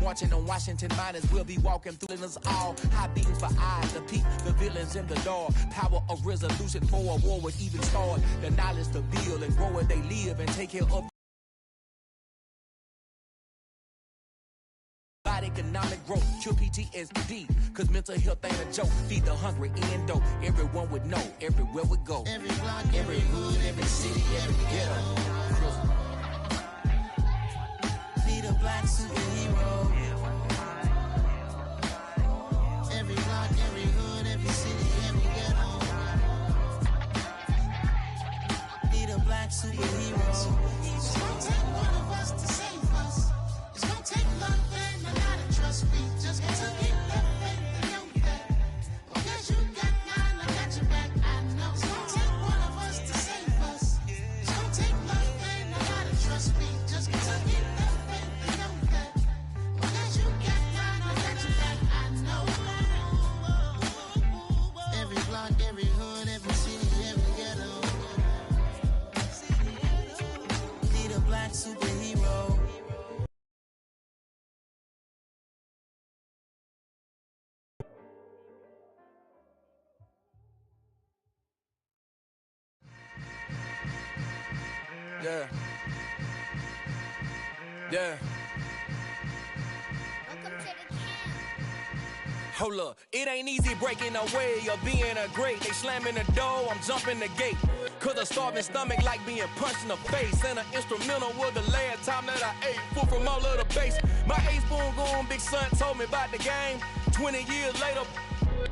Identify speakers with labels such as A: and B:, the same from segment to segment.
A: Marching on Washington miners, we'll be walking through us all. High beams for eyes to peep the villains in the dark. Power of resolution for a war would even start. The knowledge to build and grow where they live and take care of economic growth, cure PTSD, cause mental health ain't a joke. Feed the hungry and dope. Everyone would know, everywhere we go. Every block, every hood, every city, every ghetto. Feed a black superhero. Every block, every hood, every city, every ghetto. Feed a black superhero. It's gonna take one of us to save us. It's gonna take love and a lot of trust. We just got to get that faith and know that. Because you got mine, I got your back, I know. It's gonna take one of us to save us. It's gonna take love and a lot of trust. We just got to get that faith and know that. Because you got mine, I got your back, I know. Every block, every hood, every city, every ghetto. Need a black superhero. Yeah. Yeah.
B: Welcome to the camp.
A: Hold up, it ain't easy breaking away or being a great. They slamming the door, I'm jumping the gate. Cause a starving stomach like being punched in the face. And an instrumental was the last time that I ate. Full from all of the bass. My A-spoon going, big son told me about the game. 20 years later,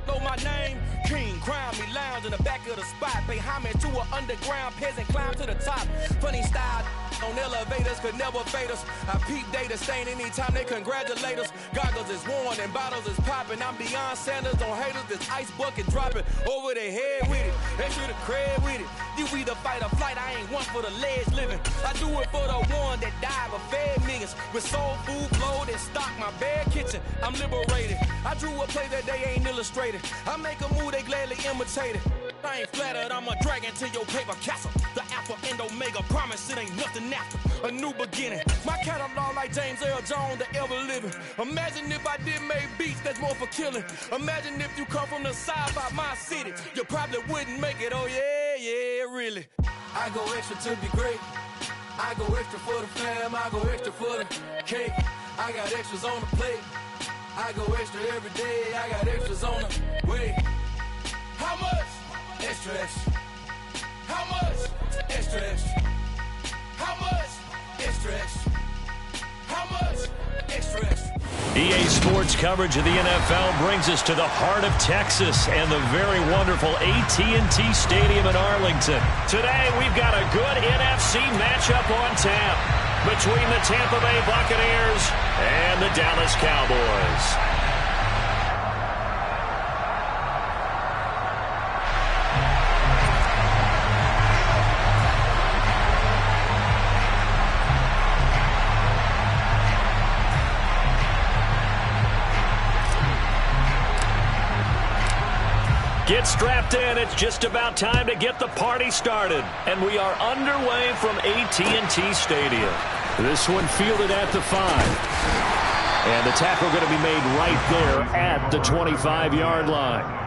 A: know my name. King, crown me, lounge in the back of the spot. Pay homage to an underground peasant, climb to the top. Funny style on elevators could never fade us. I peep data stain anytime they congratulate us. Goggles is worn and bottles is popping. I'm beyond Sanders on haters. This ice bucket dropping over their head with it. They should have cred with it. You either fight or flight. I ain't one for the ledge living. I do it for the one that died but fed millions. With soul food, clothes, and stock my bare kitchen. I'm liberated. I drew a play that they ain't illustrated. I make a move, they gladly imitate it. I ain't flattered, I'm a dragon to your paper castle. The alpha and omega, promise it ain't nothing after. A new beginning. My catalog like James Earl Jones, the ever living. Imagine if I did make beats that's more for killing. Imagine if you come from the side by my city. You probably wouldn't make it, oh yeah, yeah, really. I go extra to be great. I go extra for the fam, I go extra for the cake. I got extras on the plate. I go extra every day, I got extras on the way. How much? Extra, extra. How much? Extra, extra. How much? Extra, extra. How much? Extra, extra.
C: EA Sports coverage of the NFL brings us to the heart of Texas and the very wonderful AT&T Stadium in Arlington. Today, we've got a good NFC matchup on tap between the Tampa Bay Buccaneers and the Dallas Cowboys. Get strapped in. It's just about time to get the party started. And we are underway from AT&T Stadium. This one fielded at the 5. And the tackle going to be made right there at the 25-yard line.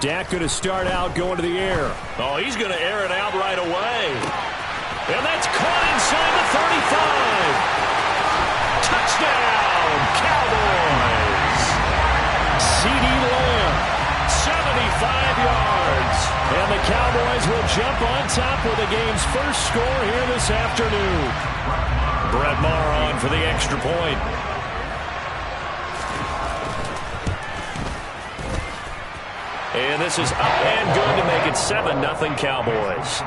C: Dak going to start out going to the air. Oh, he's going to air it out right away. And that's caught inside the 35. yards. And the Cowboys will jump on top with the game's first score here this afternoon. Brett Maher on for the extra point. And this is up and good to make it 7-0 Cowboys.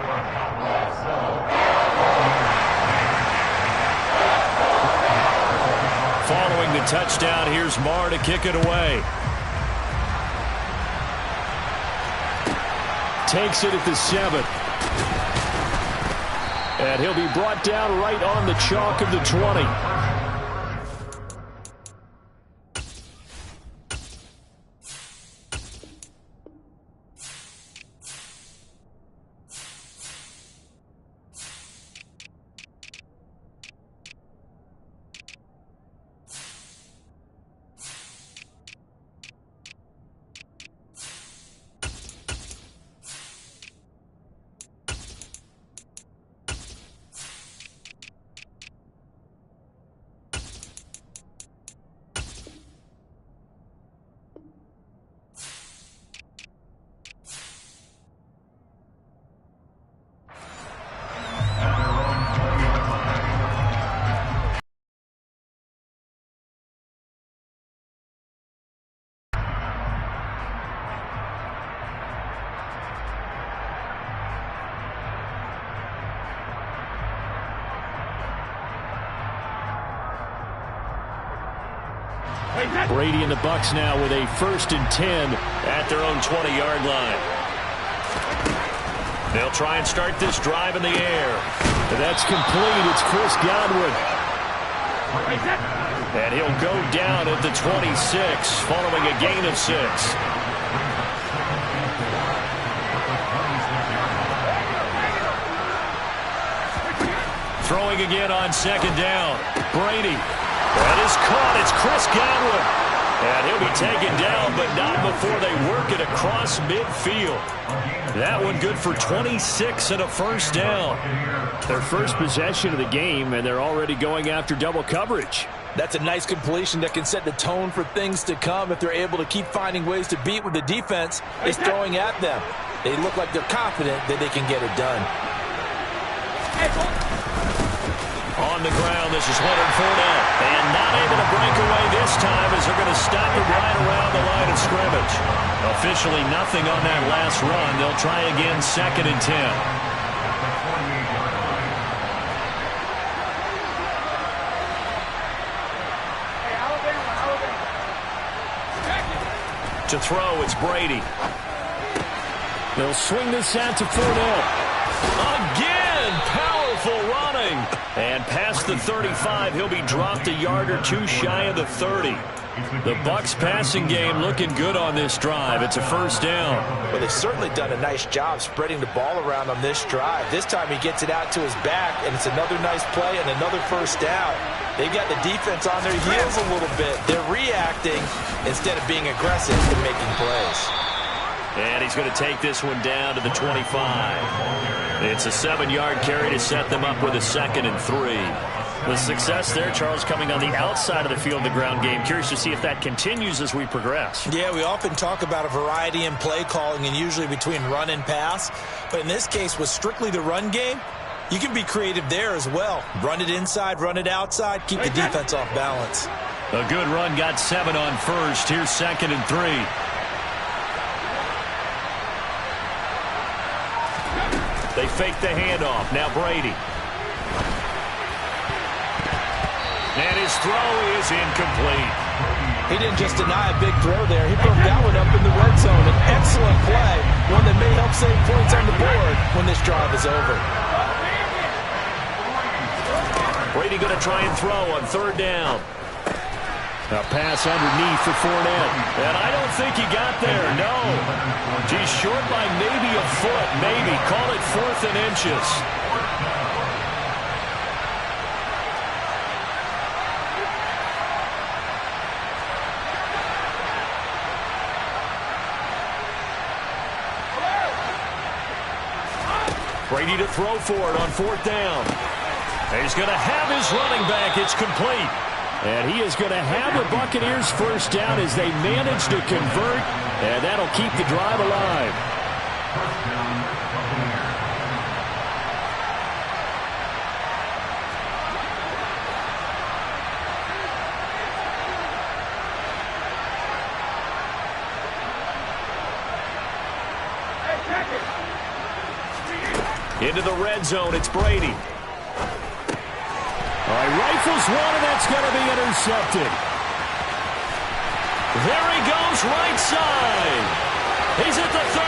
C: Following the touchdown, here's Maher to kick it away. Takes it at the 7. And he'll be brought down right on the chalk of the 20. Brady and the Bucs now with a 1st and 10 at their own 20-yard line. They'll try and start this drive in the air. And that's complete. It's Chris Godwin. And he'll go down at the 26 following a gain of 6. Throwing again on 2nd down. Brady. That is caught. It's Chris Godwin. And he'll be taken down, but not before they work it across midfield. That one good for 26 and a 1st down. Their first possession of the game, and they're already going after double coverage.
B: That's a nice completion that can set the tone for things to come if they're able to keep finding ways to beat what the defense is throwing at them. They look like they're confident that they can get it done.
C: On the ground, this is Leonard Fournette. And not able to break away this time as they're going to stop him right around the line of scrimmage. Officially nothing on that last run. They'll try again 2nd and 10. To throw, it's Brady. They'll swing this out to Fournette. Again, powerful running. And past the 35, he'll be dropped a yard or 2 shy of the 30. The Bucs passing game looking good on this drive. It's a 1st down.
B: Well, they've certainly done a nice job spreading the ball around on this drive. This time he gets it out to his back, and it's another nice play and another 1st down. They've got the defense on their heels a little bit. They're reacting instead of being aggressive and making plays.
C: And he's going to take this one down to the 25. It's a 7-yard carry to set them up with a 2nd and 3. The success there, Charles, coming on the outside of the field in the ground game. Curious to see if that continues as we progress.
B: Yeah, we often talk about a variety in play calling and usually between run and pass. But in this case, with strictly the run game, you can be creative there as well. Run it inside, run it outside, keep the defense off balance.
C: A good run, got 7 on 1st. Here's 2nd and 3. They fake the handoff. Now Brady. And his throw is incomplete.
B: He didn't just deny a big throw there. He broke that one up in the red zone. An excellent play, one that may help save points on the board when this drive is over.
C: Brady going to try and throw on 3rd down. A pass underneath for Fournette. And I don't think he got there, no. He's short by maybe a foot, maybe. Call it 4th and inches. Brady to throw for it on 4th down. And he's going to have his running back. It's complete. And he is going to have the Buccaneers first down as they manage to convert, and that'll keep the drive alive. Into the red zone, it's Brady. All right, rifles one, and that's going to be intercepted. There he goes, right side. He's at the 30.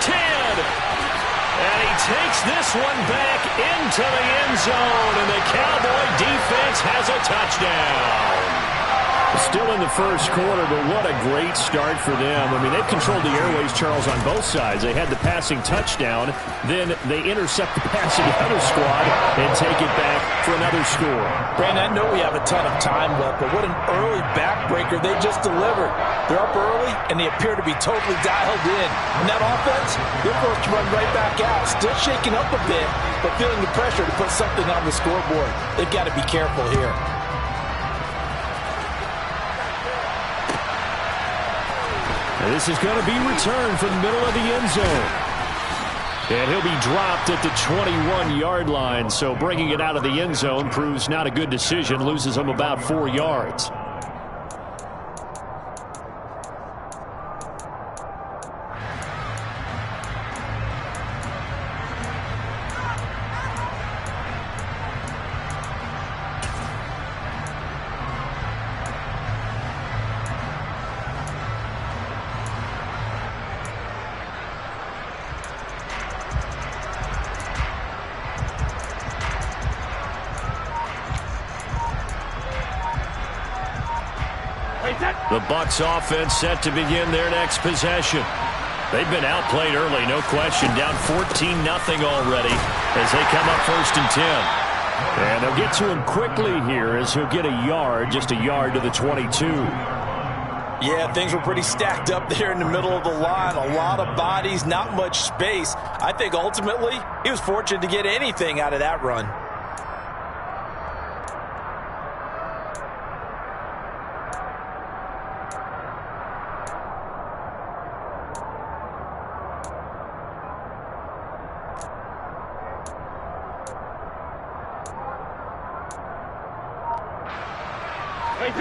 C: 10. And he takes this one back into the end zone, and the Cowboy defense has a touchdown. Still in the first quarter, but what a great start for them. I mean, they've controlled the airways, Charles, on both sides. They had the passing touchdown, then they intercept the pass of the other squad and take it back for another score.
B: Brandon, I know we have a ton of time left, but what an early backbreaker they just delivered. They're up early, and they appear to be totally dialed in. And that offense, they're forced to run right back out, still shaking up a bit, but feeling the pressure to put something on the scoreboard. They've got to be careful here.
C: And this is going to be returned from the middle of the end zone. And he'll be dropped at the 21-yard line, so bringing it out of the end zone proves not a good decision, loses him about 4 yards. The Bucs offense set to begin their next possession. They've been outplayed early, no question. Down 14-0 already as they come up 1st and 10. And they'll get to him quickly here as he'll get a yard, just a yard to the 22.
B: Yeah, things were pretty stacked up there in the middle of the line. A lot of bodies, not much space. I think ultimately he was fortunate to get anything out of that run.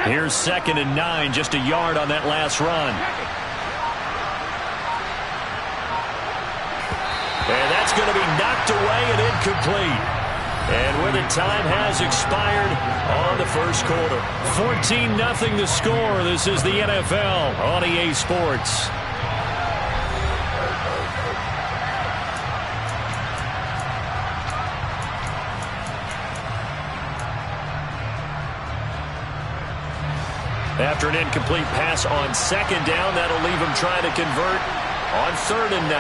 C: Here's 2nd and 9, just a yard on that last run. And that's going to be knocked away and incomplete. And with it, time has expired on the first quarter. 14-0 the score. This is the NFL on EA Sports. After an incomplete pass on 2nd down, that'll leave him trying to convert on 3rd and 9.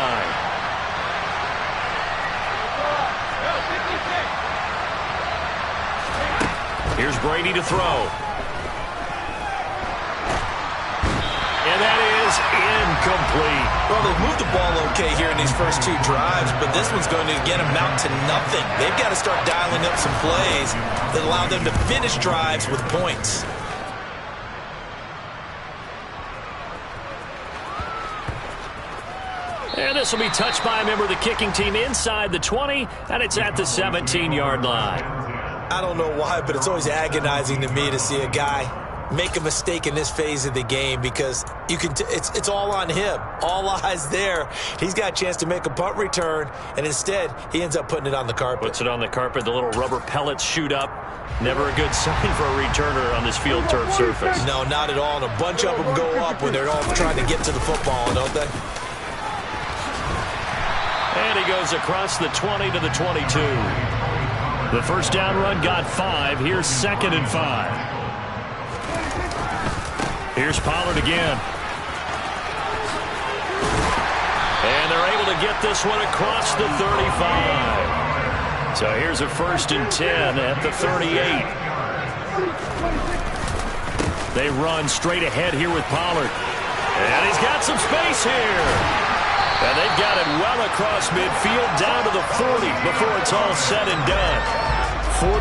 C: Here's Brady to throw. And that is incomplete.
B: Well, they've moved the ball okay here in these first 2 drives, but this one's going to again amount to nothing. They've got to start dialing up some plays that allow them to finish drives with points.
C: And this will be touched by a member of the kicking team inside the 20, and it's at the 17-yard line.
B: I don't know why, but it's always agonizing to me to see a guy make a mistake in this phase of the game because you can. It's all on him. All eyes there. He's got a chance to make a punt return, and instead he ends up putting it on the carpet.
C: Puts it on the carpet. The little rubber pellets shoot up. Never a good sign for a returner on this field turf surface.
B: No, not at all. And a bunch of them go up when they're all trying to get to the football, don't they?
C: And he goes across the 20 to the 22. The first down run got 5. Here's 2nd and 5. Here's Pollard again. And they're able to get this one across the 35. So here's a 1st and 10 at the 38. They run straight ahead here with Pollard. And he's got some space here. And they've got it well across midfield down to the 40 before it's all said and done. 43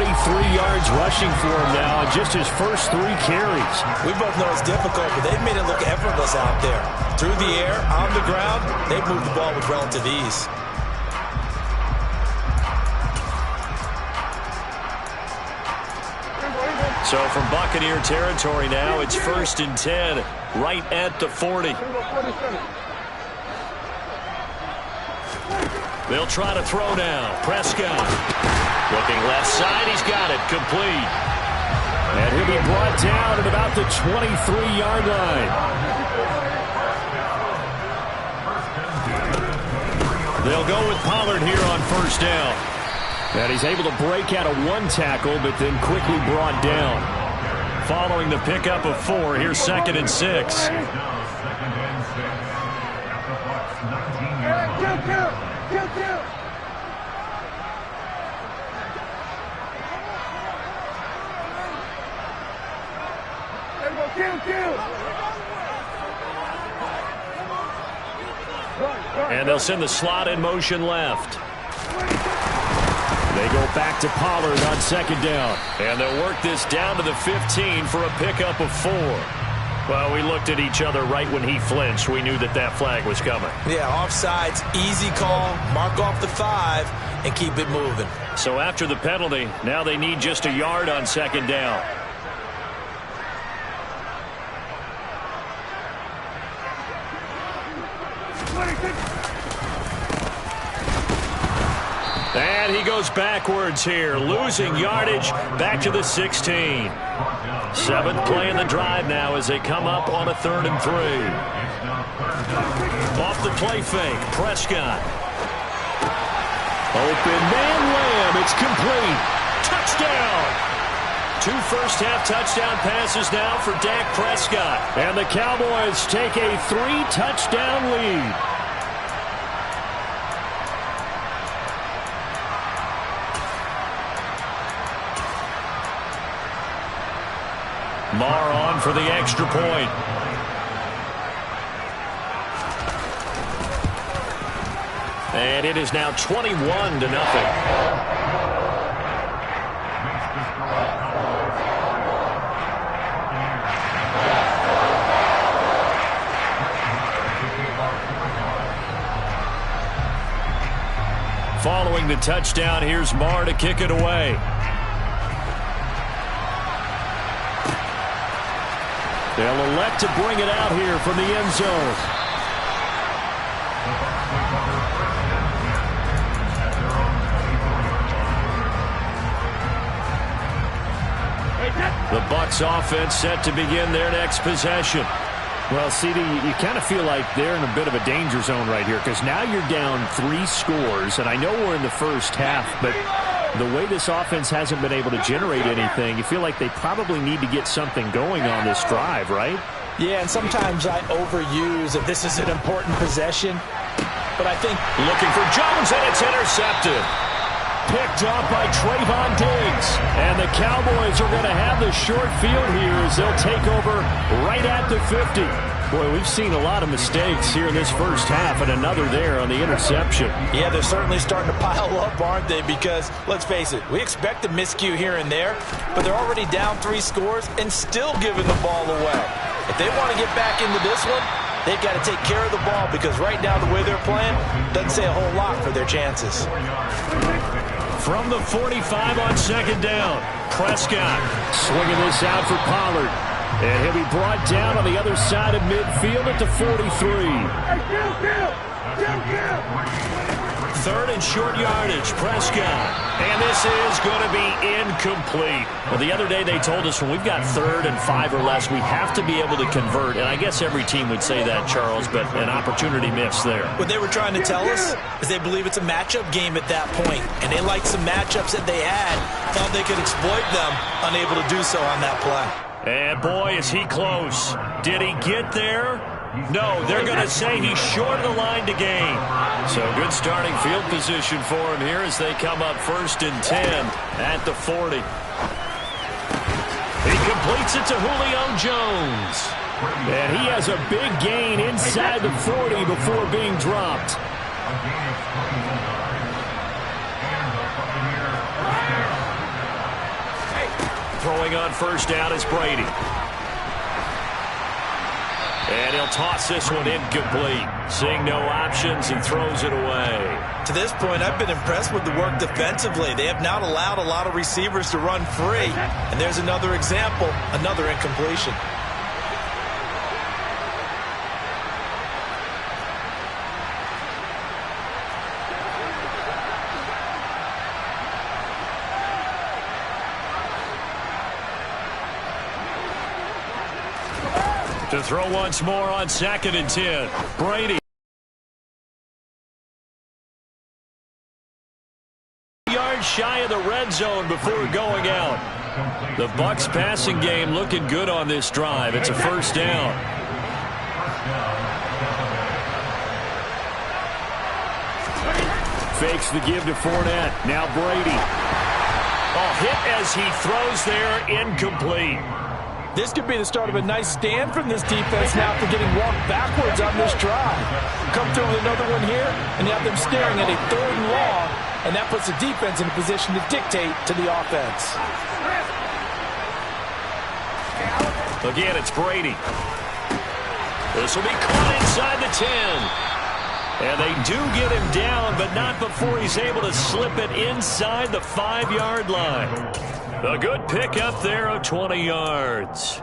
C: yards rushing for him now in just his first 3 carries.
B: We both know it's difficult, but they've made it look effortless out there. Through the air, on the ground, they've moved the ball with relative ease.
C: So from Buccaneer territory now, it's 1st and 10, right at the 40. They'll try to throw now. Prescott looking left side. He's got it. Complete. And he'll be brought down at about the 23-yard line. They'll go with Pollard here on 1st down. And he's able to break out of 1 tackle, but then quickly brought down. Following the pickup of 4, here's 2nd and 6. And they'll send the slot in motion left. They go back to Pollard on 2nd down. And they'll work this down to the 15 for a pickup of 4. Well, we looked at each other right when he flinched. We knew that that flag was coming.
B: Yeah, offsides, easy call, mark off the 5, and keep it moving.
C: So after the penalty, now they need just a yard on 2nd down. And he goes backwards here, losing yardage back to the 16. 7th play in the drive now as they come up on a 3rd and 3. Off the play fake, Prescott. Open man Lamb, it's complete. Touchdown! 2 first-half touchdown passes now for Dak Prescott. And the Cowboys take a 3-touchdown lead. Marr on for the extra point. And it is now 21-0. Following the touchdown, here's Marr to kick it away. They'll elect to bring it out here from the end zone. The Bucs offense set to begin their next possession.
D: Well, CD, you kind of feel like they're in a bit of a danger zone right here because now you're down 3 scores, and I know we're in the first half, but the way this offense hasn't been able to generate anything, you feel like they probably need to get something going on this drive, right?
B: Yeah, and sometimes I overuse that this is an important possession, but I think
C: looking for Jones, and it's intercepted. Picked off by Trayvon Diggs. And the Cowboys are going to have the short field here as they'll take over right at the 50.
D: Boy, we've seen a lot of mistakes here in this first half, and another there on the interception.
B: Yeah, they're certainly starting to pile up, aren't they? Because, let's face it, we expect a miscue here and there, but they're already down 3 scores and still giving the ball away. If they want to get back into this one, they've got to take care of the ball because right now the way they're playing doesn't say a whole lot for their chances.
C: From the 45 on 2nd down, Prescott
D: swinging this out for Pollard. And he'll be brought down on the other side of midfield at the 43.
C: 3rd and short yardage, Prescott. And this is going to be incomplete. Well, the other day they told us when we've got 3rd and 5 or less, we have to be able to convert. And I guess every team would say that, Charles, but an opportunity missed there.
B: What they were trying to tell us is they believe it's a matchup game at that point. And they liked some matchups that they had, thought they could exploit them, unable to do so on that play.
C: And boy, is he close. Did he get there? No, they're going to say he's short of the line to gain. So good starting field position for him here as they come up 1st and 10 at the 40. He completes it to Julio Jones.
D: And he has a big gain inside the 40 before being dropped.
C: Throwing on first down is Brady. And he'll toss this one incomplete. Seeing no options and throws it away.
B: To this point, I've been impressed with the work defensively. They have not allowed a lot of receivers to run free. And there's another example, another incompletion.
C: To throw once more on 2nd and 10. Brady. Yards shy of the red zone before going out. The Bucs passing game looking good on this drive. It's a first down.
D: Fakes the give to Fournette. Now Brady.
C: Oh, hit as he throws there, incomplete.
B: This could be the start of a nice stand from this defense now after getting walked backwards on this drive. Come through with another one here, and you have them staring at a 3rd and long, and that puts the defense in a position to dictate to the offense.
C: Again, it's Brady. This will be caught inside the 10. And they do get him down, but not before he's able to slip it inside the 5-yard line. A good pickup there of 20 yards.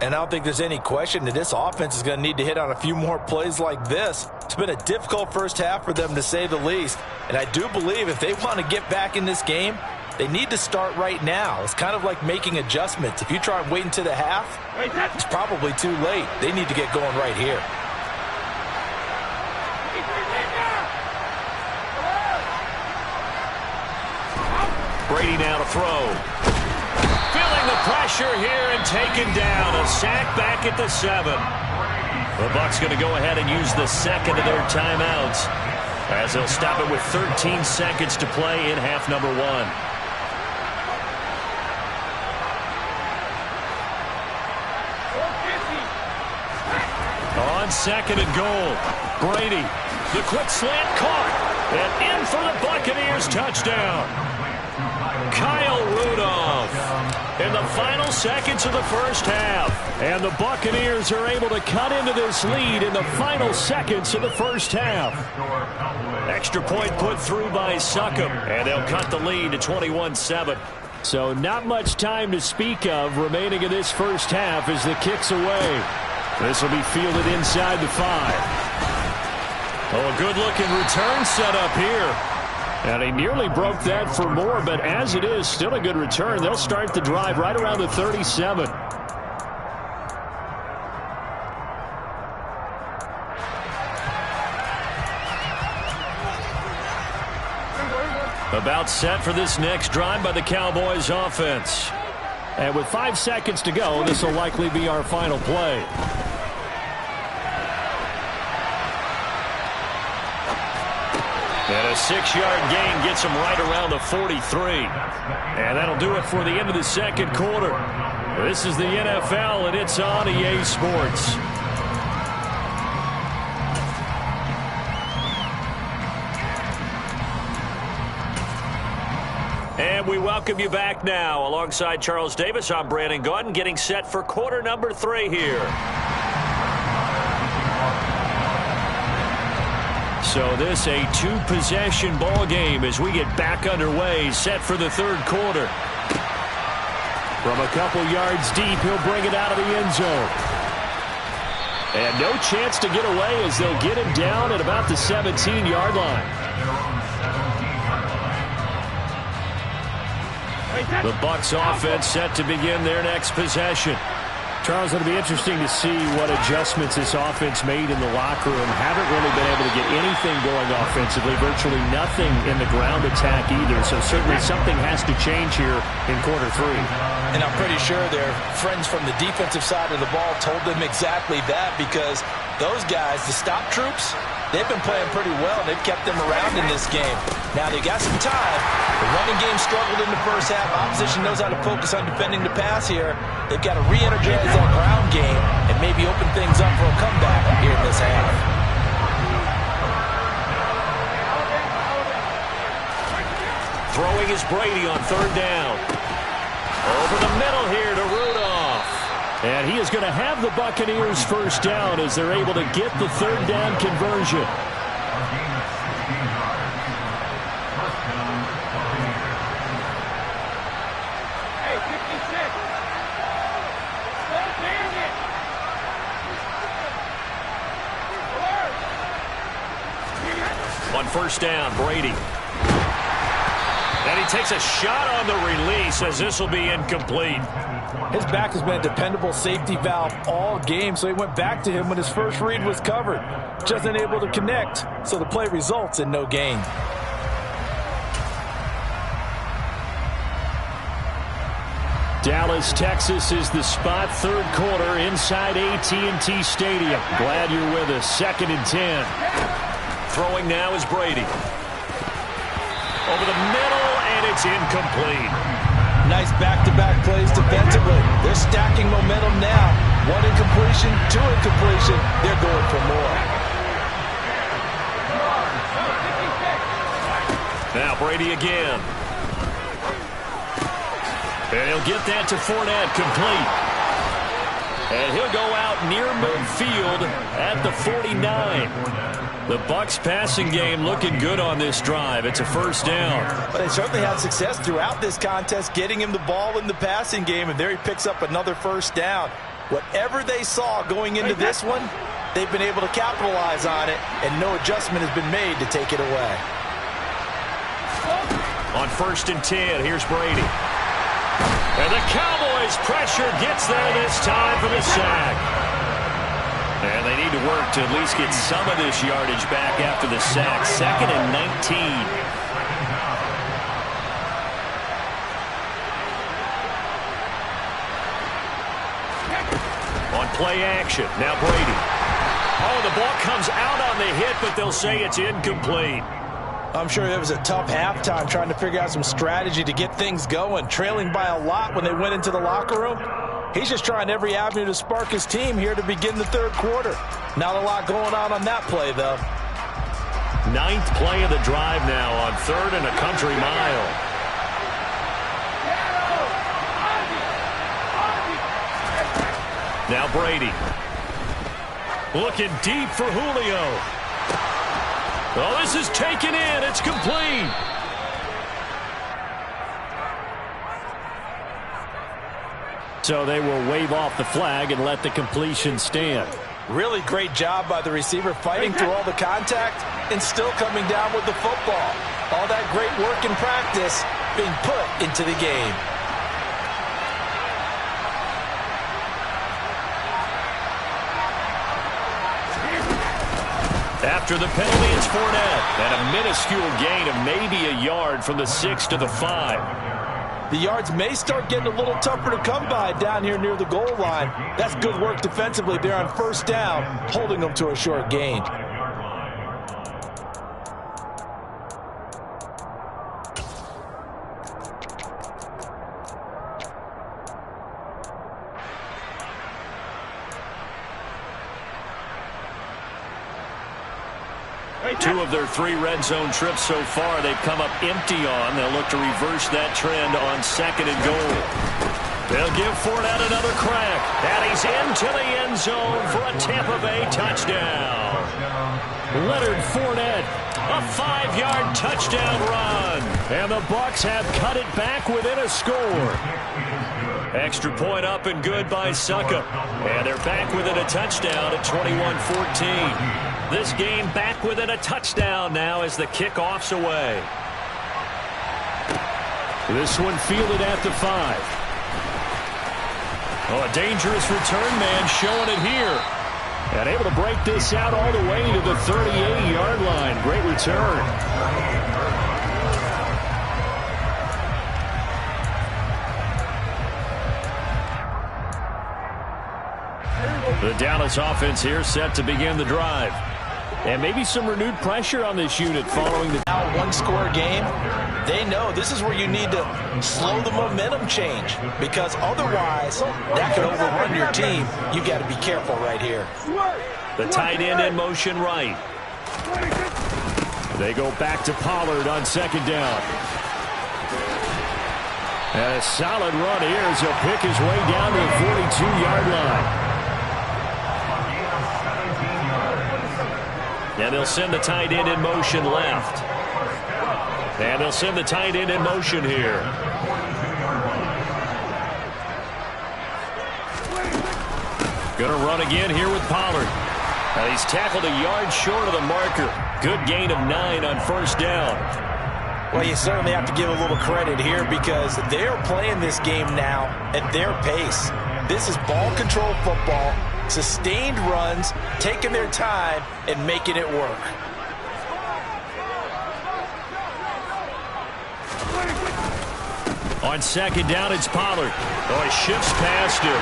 B: And I don't think there's any question that this offense is going to need to hit on a few more plays like this. It's been a difficult first half for them, to say the least. And I do believe if they want to get back in this game, they need to start right now. It's kind of like making adjustments. If you try and wait until the half, it's probably too late. They need to get going right here.
C: Brady now to throw. Feeling the pressure here and taken down. A sack back at the 7. The Bucs going to go ahead and use the second of their timeouts as they'll stop it with 13 seconds to play in half number 1. On 2nd and goal, Brady, the quick slant caught, and in for the Buccaneers touchdown. Kyle Rudolph in the final seconds of the first half. And the Buccaneers are able to cut into this lead in the final seconds of the first half. Extra point put through by Succop, and they'll cut the lead to 21-7.
D: So not much time to speak of remaining in this first half as the kick's away. This will be fielded inside the 5.
C: Oh, a good-looking return set up here.
D: And he nearly broke that for more, but as it is, still a good return. They'll start the drive right around the 37.
C: About set for this next drive by the Cowboys offense.
D: And with 5 seconds to go, this will likely be our final play.
C: And a 6-yard gain gets him right around the 43. And that'll do it for the end of the second quarter. This is the NFL, and it's on EA Sports. And we welcome you back now. Alongside Charles Davis, I'm Brandon Gaudin, getting set for quarter number 3 here. So this a 2-possession ball game as we get back underway, set for the third quarter.
D: From a couple yards deep, he'll bring it out of the end zone. And no chance to get away as they'll get him down at about the 17-yard line.
C: The Bucs offense set to begin their next possession.
D: Charles, it'll be interesting to see what adjustments this offense made in the locker room. Haven't really been able to get anything going offensively, virtually nothing in the ground attack either. So certainly something has to change here in quarter 3.
B: And I'm pretty sure their friends from the defensive side of the ball told them exactly that, because those guys, the stop troops, they've been playing pretty well. They've kept them around in this game. Now they got some time. The running game struggled in the first half. Opposition knows how to focus on defending the pass here. They've got to re-energize that ground game and maybe open things up for a comeback here in this half.
C: Throwing is Brady on third down. Over the middle here to Rudolph.
D: And he is going to have the Buccaneers first down as they're able to get the third down conversion.
C: On first down, Brady. And he takes a shot on the release as this will be incomplete.
B: His back has been a dependable safety valve all game, so he went back to him when his first read was covered. Just unable to connect, so the play results in no gain.
D: Dallas, Texas is the spot, third quarter inside AT&T Stadium. Glad you're with us. 2nd and 10.
C: Throwing now is Brady. Over the middle, and it's incomplete.
B: Nice back-to-back plays defensively. They're stacking momentum now. 1 incompletion, 2 incompletion. They're going for more.
C: Now Brady again. And he'll get that to Fournette, complete. And he'll go out near midfield at the 49. The Bucs passing game looking good on this drive. It's a first down.
B: But they certainly had success throughout this contest, getting him the ball in the passing game, and there he picks up another first down. Whatever they saw going into this one, they've been able to capitalize on it, and no adjustment has been made to take it away.
C: On 1st and 10, here's Brady. And the Cowboys' pressure gets there this time for the sack. And they need to work to at least get some of this yardage back after the sack. 2nd and 19. On play action, now Brady. Oh, the ball comes out on the hit, but they'll say it's incomplete.
B: I'm sure it was a tough halftime trying to figure out some strategy to get things going, trailing by a lot when they went into the locker room. He's just trying every avenue to spark his team here to begin the third quarter. Not a lot going on that play, though.
C: 9th play of the drive now on 3rd and a country mile. Now Brady. Looking deep for Julio. Oh, this is taken in. It's complete.
D: So they will wave off the flag and let the completion stand.
B: Really great job by the receiver fighting through all the contact and still coming down with the football. All that great work in practice being put into the game.
C: After the penalty, it's Fournette. And a minuscule gain of maybe a yard from the 6 to the 5.
B: The yards may start getting a little tougher to come by down here near the goal line. That's good work defensively there on first down, holding them to a short gain.
C: Two of their 3 red zone trips so far they've come up empty on. They'll look to reverse that trend on 2nd and goal. They'll give Fournette another crack. And he's into the end zone for a Tampa Bay touchdown.
D: Leonard Fournette.
C: A 5-yard touchdown run.
D: And the Bucs have cut it back within a score.
C: Extra point up and good by Suckup. And they're back within a touchdown at 21-14. This game back within a touchdown now as the kickoff's away.
D: This one fielded at the 5.
C: Oh, a dangerous return man showing it here.
D: And able to break this out all the way to the 38-yard line. Great return.
C: The Dallas offense here set to begin the drive.
D: And maybe some renewed pressure on this unit following the
B: now one-score game. They know this is where you need to slow the momentum change, because otherwise that could overrun your team. You got to be careful right here.
C: The tight end in motion right.
D: They go back to Pollard on 2nd down. And a solid run here as he'll pick his way down to the 42-yard line. And they'll send the tight end in motion left. And they'll send the tight end in motion here. Going to run again here with Pollard. And he's tackled a yard short of the marker. Good gain of 9 on first down.
B: Well, you certainly have to give a little credit here because they're playing this game now at their pace. This is ball control football, sustained runs, taking their time and making it work.
D: On second down, it's Pollard. Oh, he shifts past him.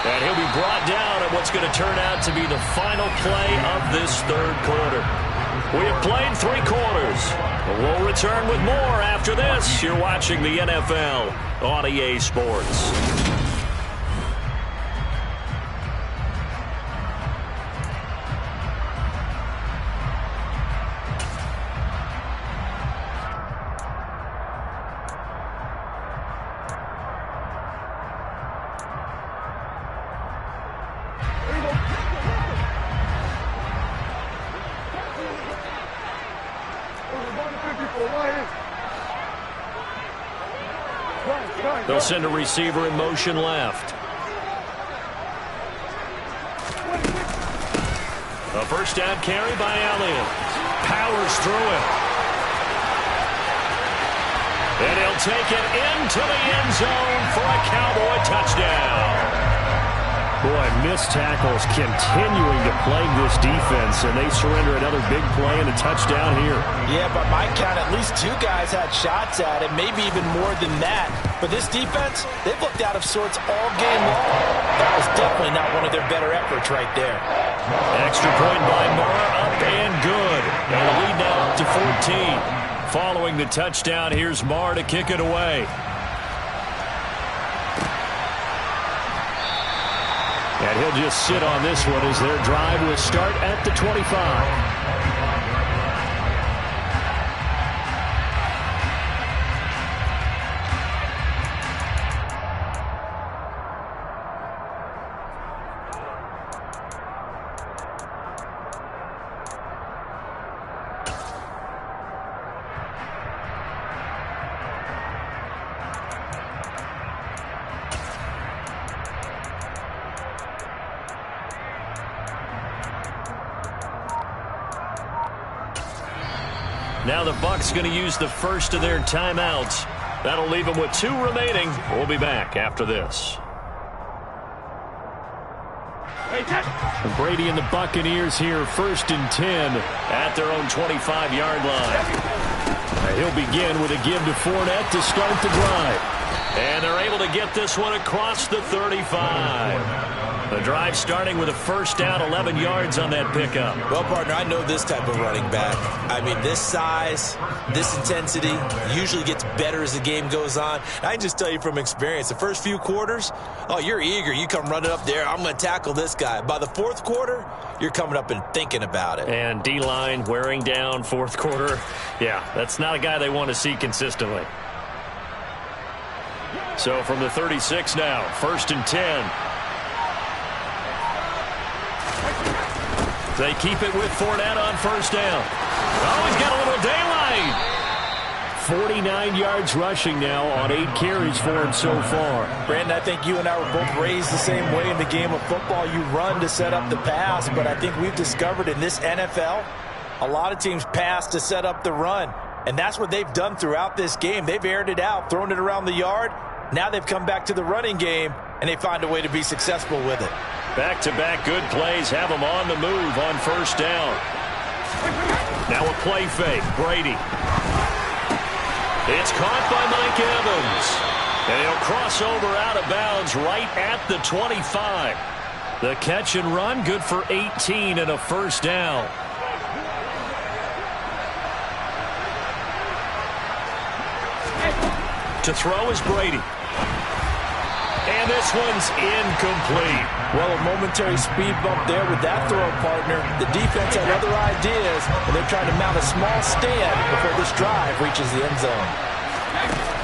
D: And he'll be brought down at what's going to turn out to be the final play of this third quarter. We have played 3 quarters. We'll return with more after this. You're watching the NFL on EA Sports. They'll send a receiver in motion left. A first down carry by Elliott. Powers through it. And he'll take it into the end zone for a Cowboy touchdown. Boy, missed tackles continuing to plague this defense, and they surrender another big play and a touchdown here.
B: Yeah, by my count, at least 2 guys had shots at it, maybe even more than that. But this defense, they've looked out of sorts all game long. That was definitely not one of their better efforts right there.
D: Extra point by Murrah, up and good. And the lead now up to 14. Following the touchdown, here's Marr to kick it away. And he'll just sit on this one as their drive will start at the 25. Now the Bucs going to use the first of their timeouts. That'll leave them with 2 remaining. We'll be back after this. Brady and the Buccaneers here, 1st and 10 at their own 25-yard line. He'll begin with a give to Fournette to start the drive. And they're able to get this one across the 35. The drive starting with a first down, 11 yards on that pickup.
B: Well, partner, I know this type of running back. I mean, this size, this intensity usually gets better as the game goes on. I can just tell you from experience, the first few quarters, oh, you're eager. You come running up there, I'm going to tackle this guy. By the 4th quarter, you're coming up and thinking about it.
D: And D-line wearing down 4th quarter. Yeah, that's not a guy they want to see consistently. So from the 36 now, 1st and 10. They keep it with Fournette on first down. Oh, he's got a little daylight. 49 yards rushing now on 8 carries for him so far.
B: Brandon, I think you and I were both raised the same way in the game of football. You run to set up the pass, but I think we've discovered in this NFL, a lot of teams pass to set up the run. And that's what they've done throughout this game. They've aired it out, thrown it around the yard. Now they've come back to the running game, and they find a way to be successful with it.
D: Back-to-back good plays have them on the move on first down. Now a play fake. Brady. It's caught by Mike Evans. And he'll cross over out of bounds right at the 25. The catch and run good for 18 and a first down. To throw is Brady. And this one's incomplete.
B: Well, a momentary speed bump there with that throw, partner. The defense had other ideas, and they're trying to mount a small stand before this drive reaches the end zone.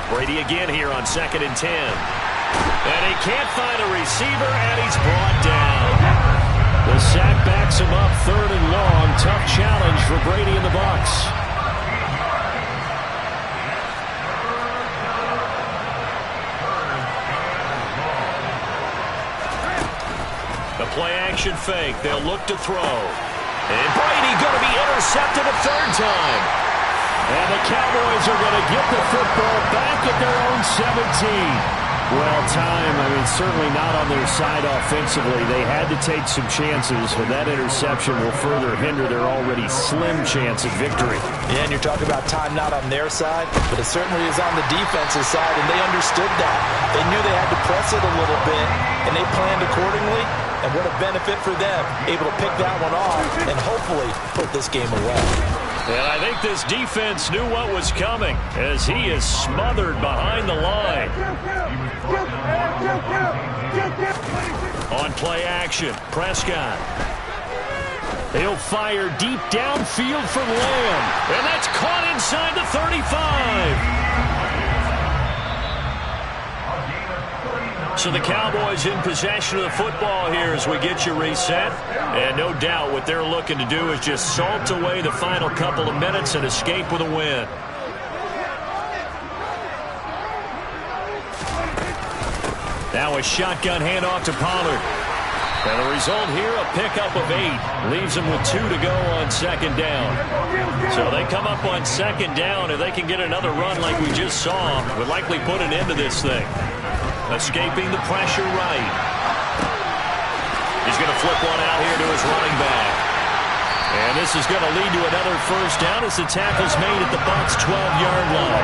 C: Brady again here on 2nd and 10. And he can't find a receiver, and he's brought down. The sack backs him up 3rd and long. Tough challenge for Brady and the Bucs. The play-action fake. They'll look to throw. And Brady going to be intercepted a 3rd time. And the Cowboys are going to get the football back at their own 17. Well, time, certainly not on their side offensively. They had to take some chances, and that interception will further hinder their already slim chance at victory.
B: Yeah, and you're talking about time not on their side, but it certainly is on the defensive side, and they understood that. They knew they had to press it a little bit, and they planned accordingly, and what a benefit for them, able to pick that one off and hopefully put this game away.
C: And I think this defense knew what was coming as he is smothered behind the line. On play action, Prescott. He'll fire deep downfield for Lamb. And that's caught inside the 35. So the Cowboys in possession of the football here as we get you reset. And no doubt what they're looking to do is just salt away the final couple of minutes and escape with a win. Now a shotgun handoff to Pollard. And the result here, a pickup of 8. Leaves them with 2 to go on 2nd down. So they come up on 2nd down. If they can get another run like we just saw, would likely put an end to this thing. Escaping the pressure right. He's going to flip one out here to his running back. And this is going to lead to another 1st down as the tackle's made at the Bucs' 12-yard line.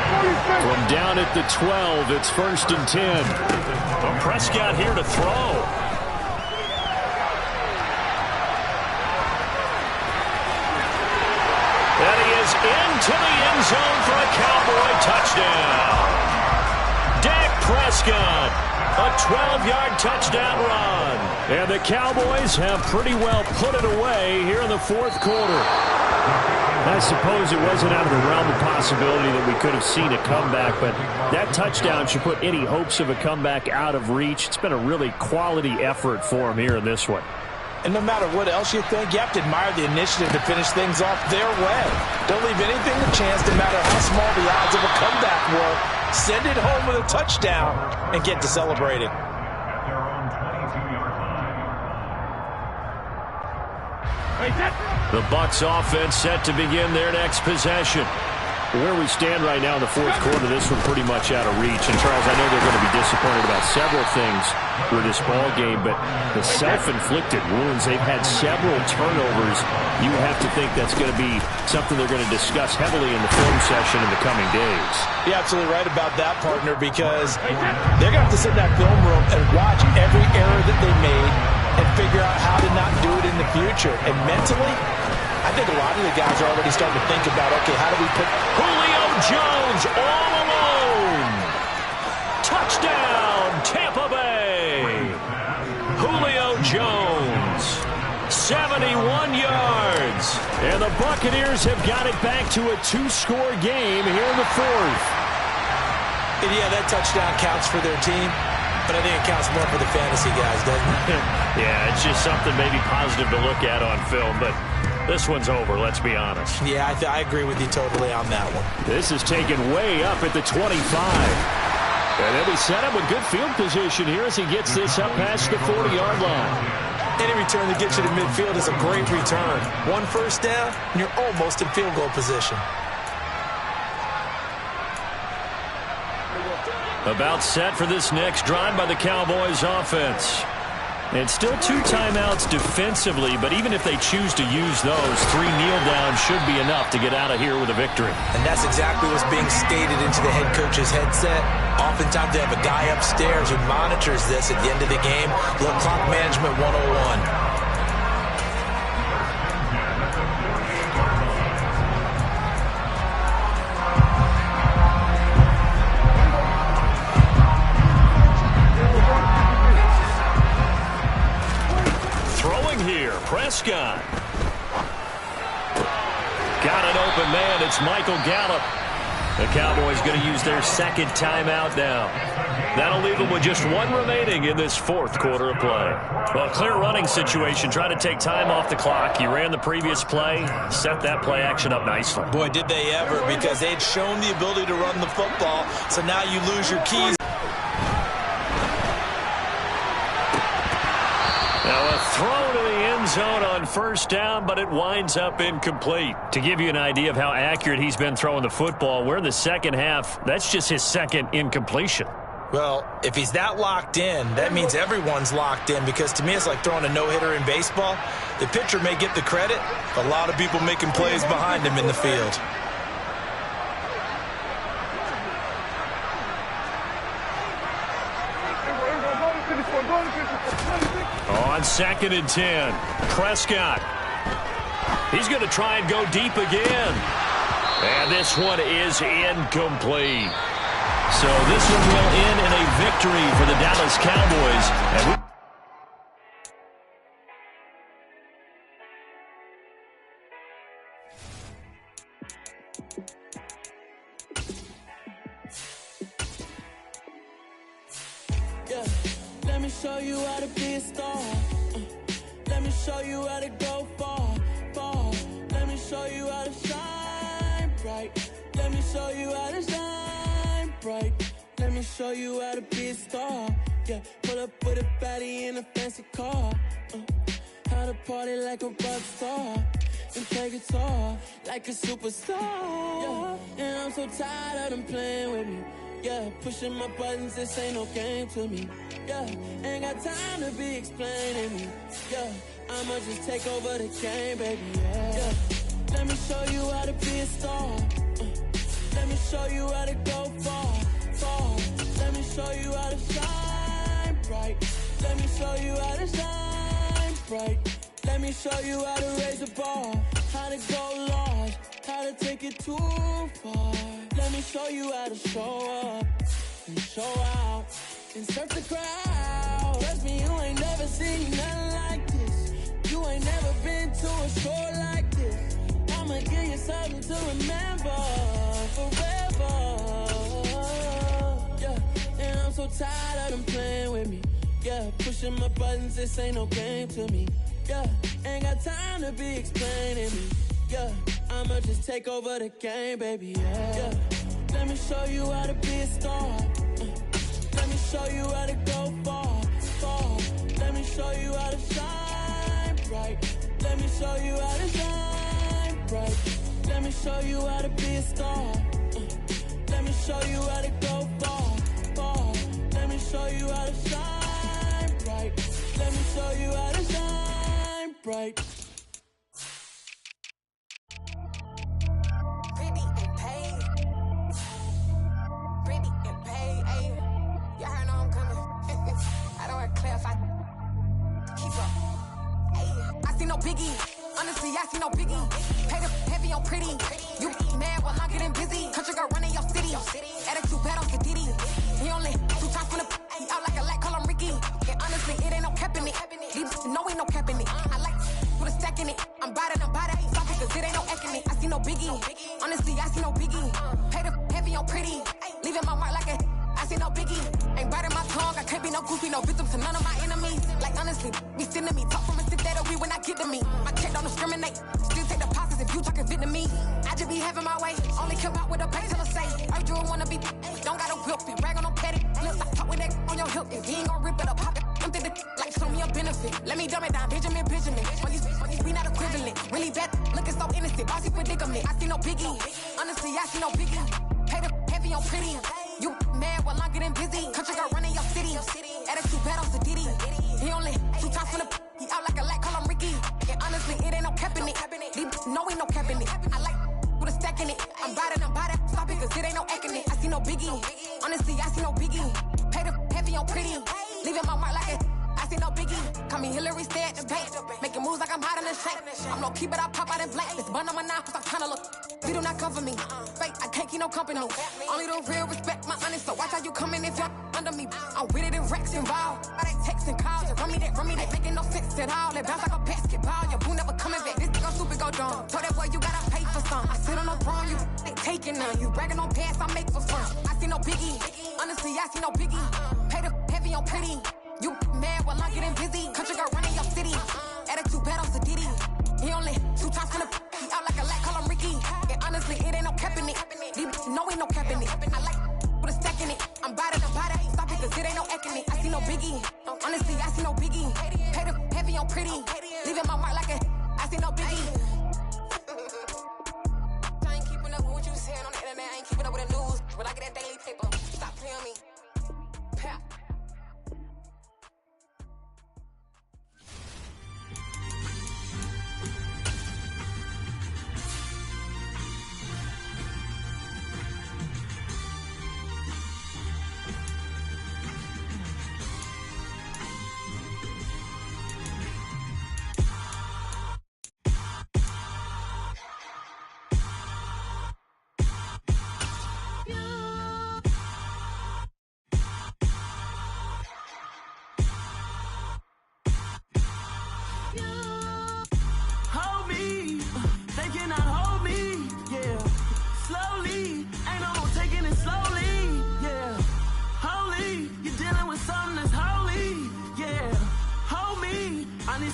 C: From down at the 12, it's 1st and 10. Well, Prescott here to throw. And he is into the end zone for a Cowboy touchdown. Dak Prescott, a 12-yard touchdown run. And the Cowboys have pretty well put it away here in the 4th quarter. I suppose it wasn't out of the realm of possibility that we could have seen a comeback, but that touchdown should put any hopes of a comeback out of reach. It's been a really quality effort for him here in this one.
B: And no matter what else you think, you have to admire the initiative to finish things off their way. Don't leave anything to chance, no matter how small the odds of a comeback were. Send it home with a touchdown and get to celebrating.
C: The Bucs offense set to begin their next possession.
D: Where we stand right now in the 4th quarter, this one pretty much out of reach. And, Charles, I know they're going to be disappointed about several things with this ball game, but the self-inflicted wounds, they've had several turnovers. You have to think that's going to be something they're going to discuss heavily in the film session in the coming days.
B: You're absolutely right about that, partner, because they're going to have to sit in that film room and watch every error that they made and figure out how to not do it in the future. And mentally, I think a lot of the guys are already starting to think about, okay, how do we put
C: Julio Jones all alone. Touchdown, Tampa Bay. Julio Jones, 71 yards. And the Buccaneers have got it back to a 2-score game here in the 4th.
B: And yeah, that touchdown counts for their team, but I think it counts more for the fantasy guys, doesn't it?
C: Yeah, it's just something maybe positive to look at on film, but this one's over, let's be honest.
B: Yeah, I agree with you totally on that one.
C: This is taken way up at the 25. And then we set up a good field position here as he gets this up past the 40-yard line.
B: Any return that gets you to midfield is a great return. 1 first down, and you're almost in field goal position.
C: About set for this next drive by the Cowboys offense. And still 2 timeouts defensively, but even if they choose to use those, 3 kneel downs should be enough to get out of here with a victory.
B: And that's exactly what's being stated into the head coach's headset. Oftentimes they have a guy upstairs who monitors this at the end of the game. Little clock management 101.
C: Prescott. Got an open man. It's Michael Gallup. The Cowboys going to use their second timeout now. That'll leave them with just one remaining in this fourth quarter of play. Well, clear running situation. Try to take time off the clock. You ran the previous play, set that play action up nicely.
B: Boy, did they ever, because they'd shown the ability to run the football, so now you lose your keys.
C: Now a throw to the end zone on first down, but it winds up incomplete. To give you an idea of how accurate he's been throwing the football, we're in the second half. That's just his second incompletion.
B: Well, if he's that locked in, that means everyone's locked in, because to me it's like throwing a no-hitter in baseball. The pitcher may get the credit, a lot of people making plays behind him in the field.
C: On 2nd and 10, Prescott. He's going to try and go deep again. And this one is incomplete. So this one will end in a victory for the Dallas Cowboys.
A: Yeah, let me show you how to be a star. Let me show you how to go far, far. Let me show you how to shine bright. Let me show you how to shine bright. Let me show you how to be a star. Yeah, pull up with a baddie in a fancy car. How to party like a rock star and play guitar like a superstar. Yeah, and I'm so tired of them playing with me. Yeah, pushing my buttons, this ain't no game to me. Yeah, ain't got time to be explaining me. Yeah, I'ma just take over the game, baby. Yeah, let me show you how to be a star. Let me show you how to go far, far. Let me show you how to shine bright. Let me show you how to shine bright. Let me show you how to raise a bar, how to go large, how to take it too far. Let me show you how to show up and show out and surf the crowd. Trust me, you ain't never seen nothing like this. You ain't never been to a show like this. I'ma give you something to remember forever. Yeah, and I'm so tired of them playing with me. Yeah, pushing my buttons, this ain't no game to me. Yeah, ain't got time to be explaining me. Yeah, I'ma just take over the game, baby. Yeah, let me show you how to be a star. Let me show you how to go far, far. Let me show you how to shine bright. Let me show you how to shine bright. Let me show you how to be a star. Let me show you how to go far, far. Let me show you how to shine bright. Let me show you how to shine bright.
E: Biggie, honestly, I see no biggie. Pay the heavy on pretty. You mad while I'm getting busy. Country girl running your city. Attitude bad on Kadidi. He only 2 times from the he out like a light, call him Ricky. And honestly, it ain't no cap in it. These know ain't no cap in it. I like with a stack in it. I'm bad. Stop it, cause it ain't no acting it. I see no biggie. Honestly, I see no biggie. Pay the heavy on pretty. Leaving my mark like a I see no biggie. Ain't biting my tongue. I can't be no goofy, no victim to none of my enemies. Like honestly, be sending me talk from a stick that'll be when I get to me. My check don't discriminate. Still take deposits if you talking Vietnamese. I just be having my way. Only come out with a pay till I say. Urge you wanna be. Don't gotta whip it. Brag on no petty. Lips like talk with that on your hip. If he ain't gon' rip it up, pop it. Empty the like show me a benefit. Let me dumb it down. Benjamin. We not equivalent. Really bad. Looking so innocent. Bossy predicament. I see no biggie. Honestly, I see no biggie. Pay the heavy on pretty. You mad while I'm getting busy. Country girl running your city. Attitude bad on Sadidi. He only 2 times from the he out like a light, call him Ricky. And honestly, it ain't no cap in it. These know ain't no cap in it. I like with a stack in it. I'm bad. Stop it, cause it ain't no acting it. I see no biggie. Honestly, I see no biggie. Pay the heavy on pretty. Leaving my mark like a I see no biggie. Call me Hillary, stay at the bank. Making moves like I'm hot in the shank. I'm no keep it, I pop out in blank. This bun on my knife, cause I'm tryna look. We do not come for me. Fake, I can't keep no company. Only the real respect my honest. So watch how you coming if you're under me. I'm with it in Rex involved. I they texting calls. Run me that. Making no sense at all. They bounce like a basketball. Your boo never coming back. This go stupid, go dumb. Told that boy you gotta pay for some. I sit on no throne, you they take making none. You bragging on pants, I make for fun. I see no biggie. Honestly, I see no biggie. Pay the heavy on pretty. You mad while I'm getting busy. Country girl running your city. Attitude bad on Sadiddy. He only 2 times from the he out like a lack, call him Ricky. And honestly, it ain't no cap in it. These know ain't no cap in it. I like with a stack in it. I'm about it. Stop it, cause it ain't no eck in it. I see no biggie. Honestly, I see no biggie. Pay the heavy on pretty. Leaving my mark like a I see no biggie. I ain't keeping up with what you saying on the internet. I ain't keeping up with the news. But I get that daily paper. Stop playing me. Pap.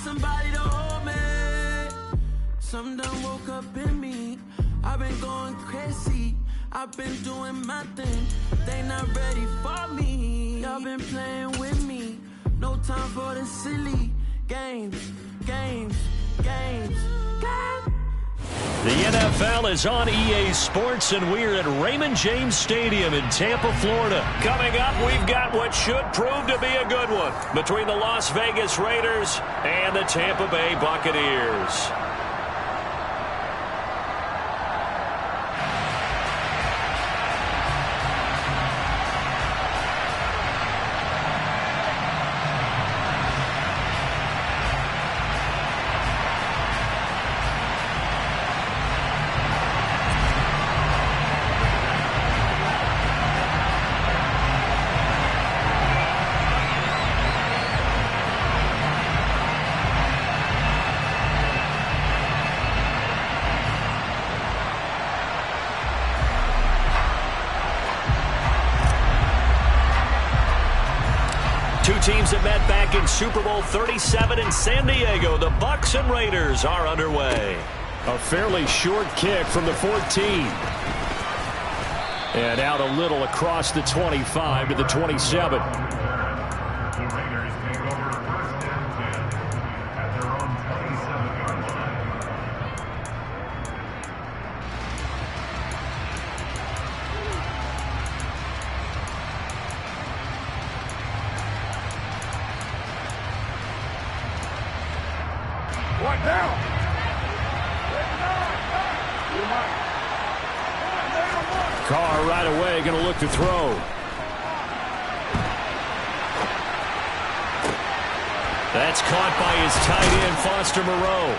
F: Somebody to hold me. Something done woke up in me. I've been going crazy. I've been doing my thing. They not ready for me. Y'all been playing with me. No time for the silly games.
C: The NFL is on EA Sports, and we're at Raymond James Stadium in Tampa, Florida. Coming up, we've got what should prove to be a good one between the Las Vegas Raiders and the Tampa Bay Buccaneers. Two teams that met back in Super Bowl 37 in San Diego. The Bucs and Raiders are underway.
D: A fairly short kick from the 14. And out a little across the 25 to the 27. Carr right away going to look to throw.
C: That's caught by his tight end, Foster Moreau.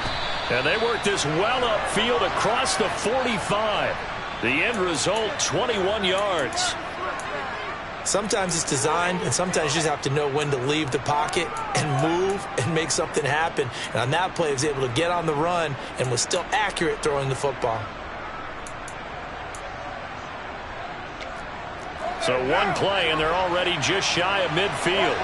C: And they work this well upfield across the 45. The end result, 21 yards.
B: Sometimes it's designed, and sometimes you just have to know when to leave the pocket and move and make something happen. And on that play, he was able to get on the run and was still accurate throwing the football.
C: So one play, and they're already just shy of midfield.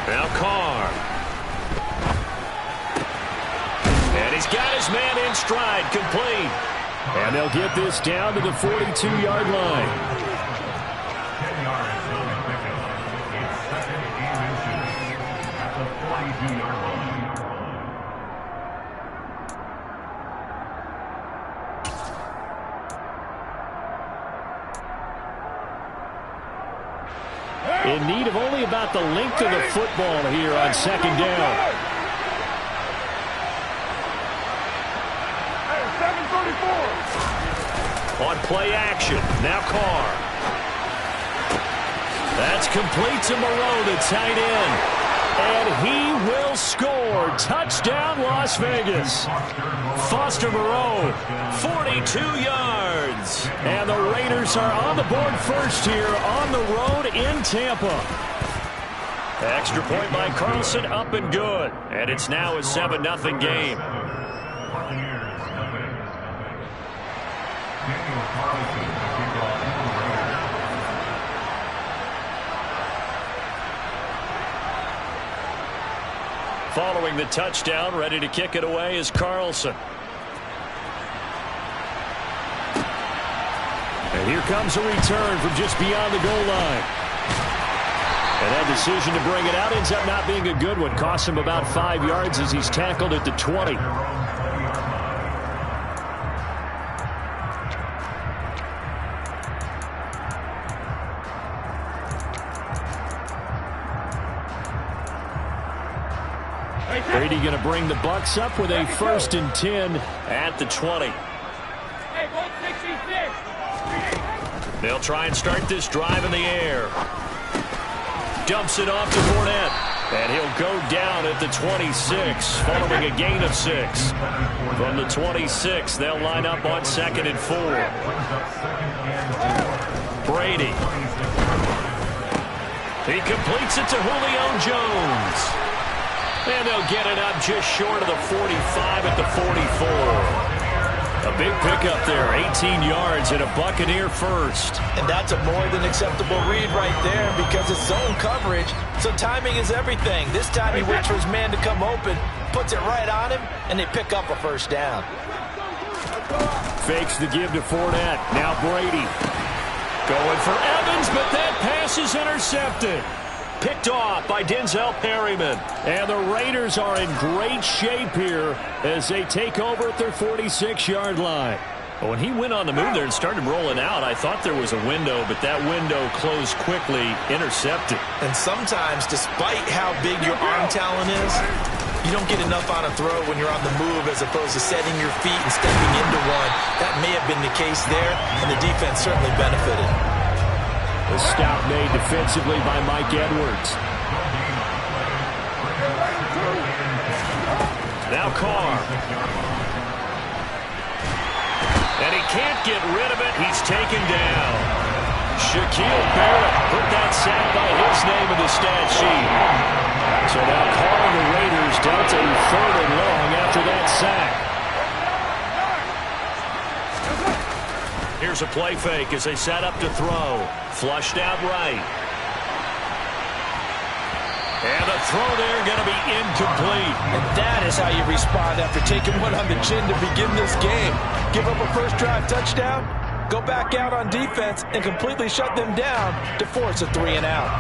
C: Now Carr. And he's got his man in stride, complete.
D: And they'll get this down to the 42-yard line. In need of only about the length of the football here on second down.
C: On play action, now Carr. That's complete to Moreau, the tight end.
D: And he will score. Touchdown, Las Vegas. Foster Moreau, 42 yards. And the Raiders are on the board first here on the road in Tampa. Extra point by Carlson, up and good. And it's now a 7-0 game. Following the touchdown, ready to kick it away is Carlson. And here comes a return from just beyond the goal line. And that decision to bring it out ends up not being a good one. Costs him about 5 yards as he's tackled at the 20. Brady going to bring the Bucs up with a 1st and 10 at the 20. They'll try and start this drive in the air. Dumps it off to Fournette. And he'll go down at the 26, following a gain of 6. From the 26, they'll line up on 2nd and 4. Brady. He completes it to Julio Jones. And they'll get it up just short of the 45 at the 44. A big pickup there, 18 yards and a Buccaneer first.
B: And that's a more than acceptable read right there because it's zone coverage, so timing is everything. This time he waits for his man to come open, puts it right on him, and they pick up a 1st down.
D: Fakes the give to Fournette. Now Brady. Going for Evans, but that pass is intercepted. Picked off by Denzel Perryman. And the Raiders are in great shape here as they take over at their 46-yard line.
C: Well, when he went on the move there and started rolling out, I thought there was a window, but that window closed quickly, intercepted.
B: And sometimes, despite how big your arm talent is, you don't get enough on a throw when you're on the move as opposed to setting your feet and stepping into one. That may have been the case there, and the defense certainly benefited.
D: The stop made defensively by Mike Edwards. Now Carr. And he can't get rid of it. He's taken down. Shaquille Barrett put that sack by his name in the stat sheet. So now Carr and the Raiders down to 3rd and long after that sack. Here's a play fake as they set up to throw. Flushed out right. And the throw there going to be incomplete.
B: And that is how you respond after taking one on the chin to begin this game. Give up a first drive touchdown, go back out on defense, and completely shut them down to force a 3 and out.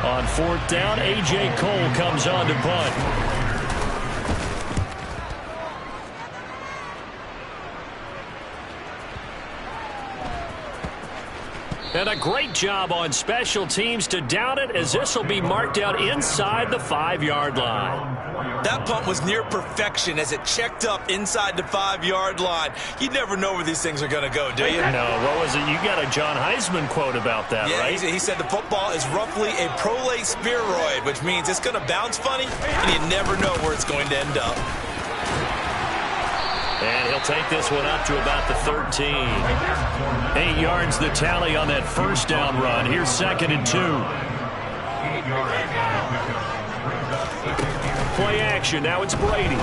D: On 4th down, A.J. Cole comes on to punt. And a great job on special teams to down it as this will be marked out inside the 5-yard line.
A: That punt was near perfection as it checked up inside the 5-yard line. You never know where these things are going to go, do you?
D: No, what was it? You got a John Heisman quote about that,
A: yeah,
D: right?
A: He said the football is roughly a prolate spheroid, which means it's going to bounce funny, and you never know where it's going to end up.
C: And he'll take this one up to about the 13.
D: 8 yards the tally on that 1st down run. Here's 2nd and 2. Play action. Now it's Brady.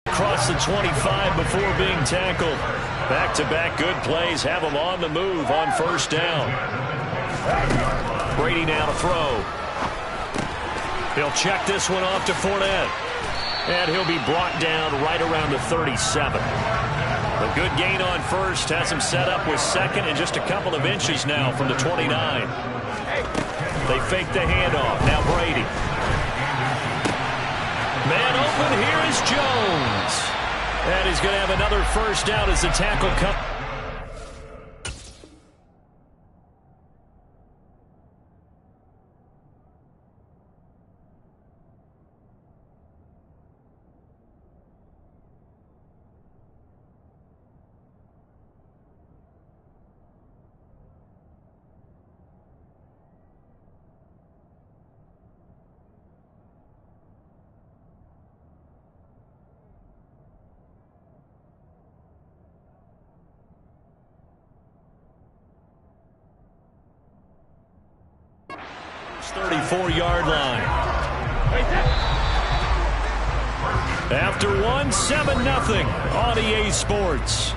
D: Across the 25 before being tackled. Back-to-back good plays have him on the move on 1st down. Brady now to throw. He'll check this one off to Fournette. And he'll be brought down right around the 37. A good gain on 1st has him set up with 2nd and just a couple of inches now from the 29. They fake the handoff. Now Brady. Man open, here is Jones. And he's going to have another 1st down as the tackle comes.
C: 34-yard line. After one, 7-0 on EA Sports.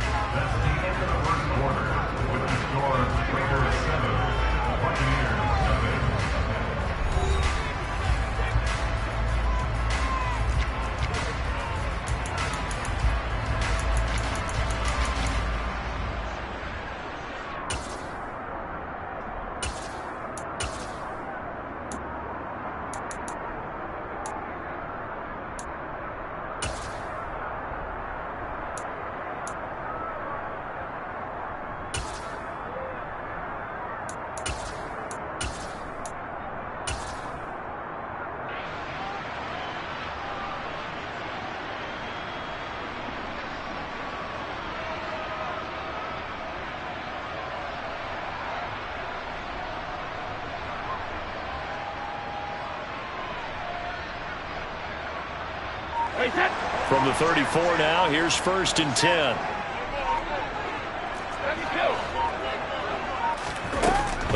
C: From the 34 now, here's 1st and 10.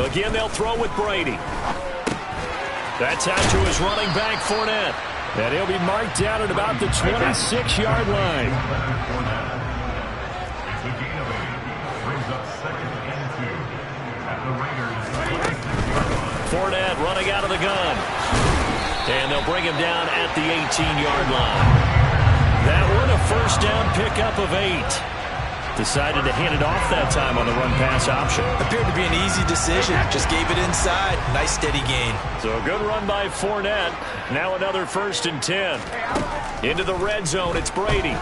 C: Again, they'll throw with Brady. That's out to his running back, Fournette. And he'll be marked down at about the 26-yard line. Fournette running out of the gun. And they'll bring him down at the 18-yard line. That one, a first down pickup of 8. Decided to hand it off that time on the run-pass option.
B: Appeared to be an easy decision. Just gave it inside. Nice steady gain.
C: So a good run by Fournette. Now another 1st and 10. Into the red zone, it's Brady.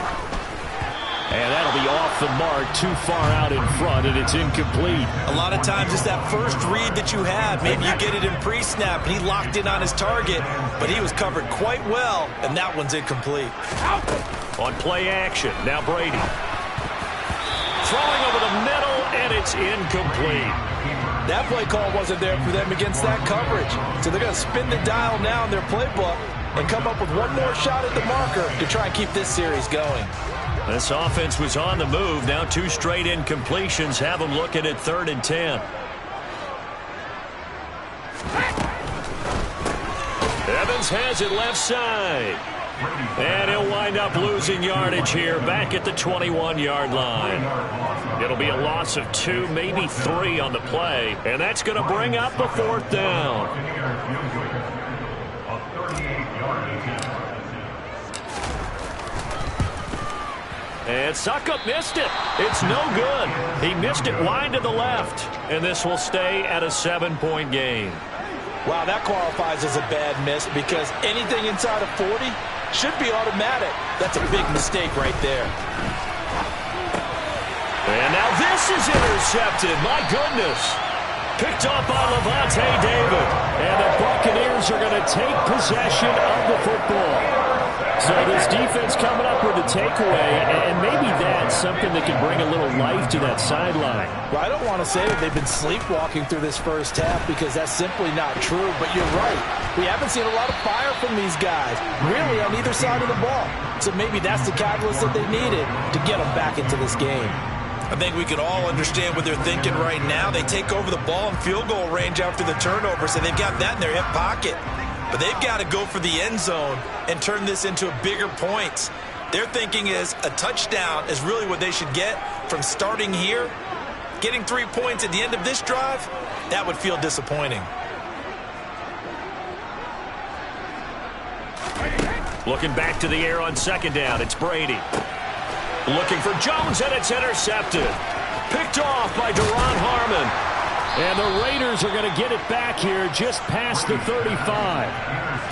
C: And that'll be off the mark, too far out in front, and it's incomplete.
B: A lot of times it's that first read that you have. Maybe you get it in pre-snap, and he locked in on his target, but he was covered quite well, and that one's incomplete.
C: On play action, now Brady. Throwing over the middle, and it's incomplete.
B: That play call wasn't there for them against that coverage. So they're going to spin the dial now in their playbook and come up with one more shot at the marker to try and keep this series going.
C: This offense was on the move. Now 2 straight incompletions have them looking at 3rd and 10. Evans has it left side. And he'll wind up losing yardage here back at the 21-yard line. It'll be a loss of 2, maybe 3 on the play. And that's going to bring up a 4th down. And Suckup missed it. It's no good. He missed it wide to the left. And this will stay at a 7-point game.
B: Wow, that qualifies as a bad miss because anything inside of 40 should be automatic. That's a big mistake right there.
C: And now this is intercepted. My goodness. Picked off by Levante David. And the Buccaneers are going to take possession of the football. So this defense coming up with a takeaway, and maybe that's something that can bring a little life to that sideline.
B: Well, I don't want to say that they've been sleepwalking through this first half because that's simply not true, but you're right. We haven't seen a lot of fire from these guys, really on either side of the ball. So maybe that's the catalyst that they needed to get them back into this game. I think we can all understand what they're thinking right now. They take over the ball in field goal range after the turnover, so they've got that in their hip pocket. But they've got to go for the end zone and turn this into a bigger points. Their thinking is a touchdown is really what they should get from starting here. Getting 3 points at the end of this drive, that would feel disappointing.
C: Looking back to the air on 2nd down, it's Brady. Looking for Jones, and it's intercepted. Picked off by Deron Harmon. And the Raiders are going to get it back here just past the 35.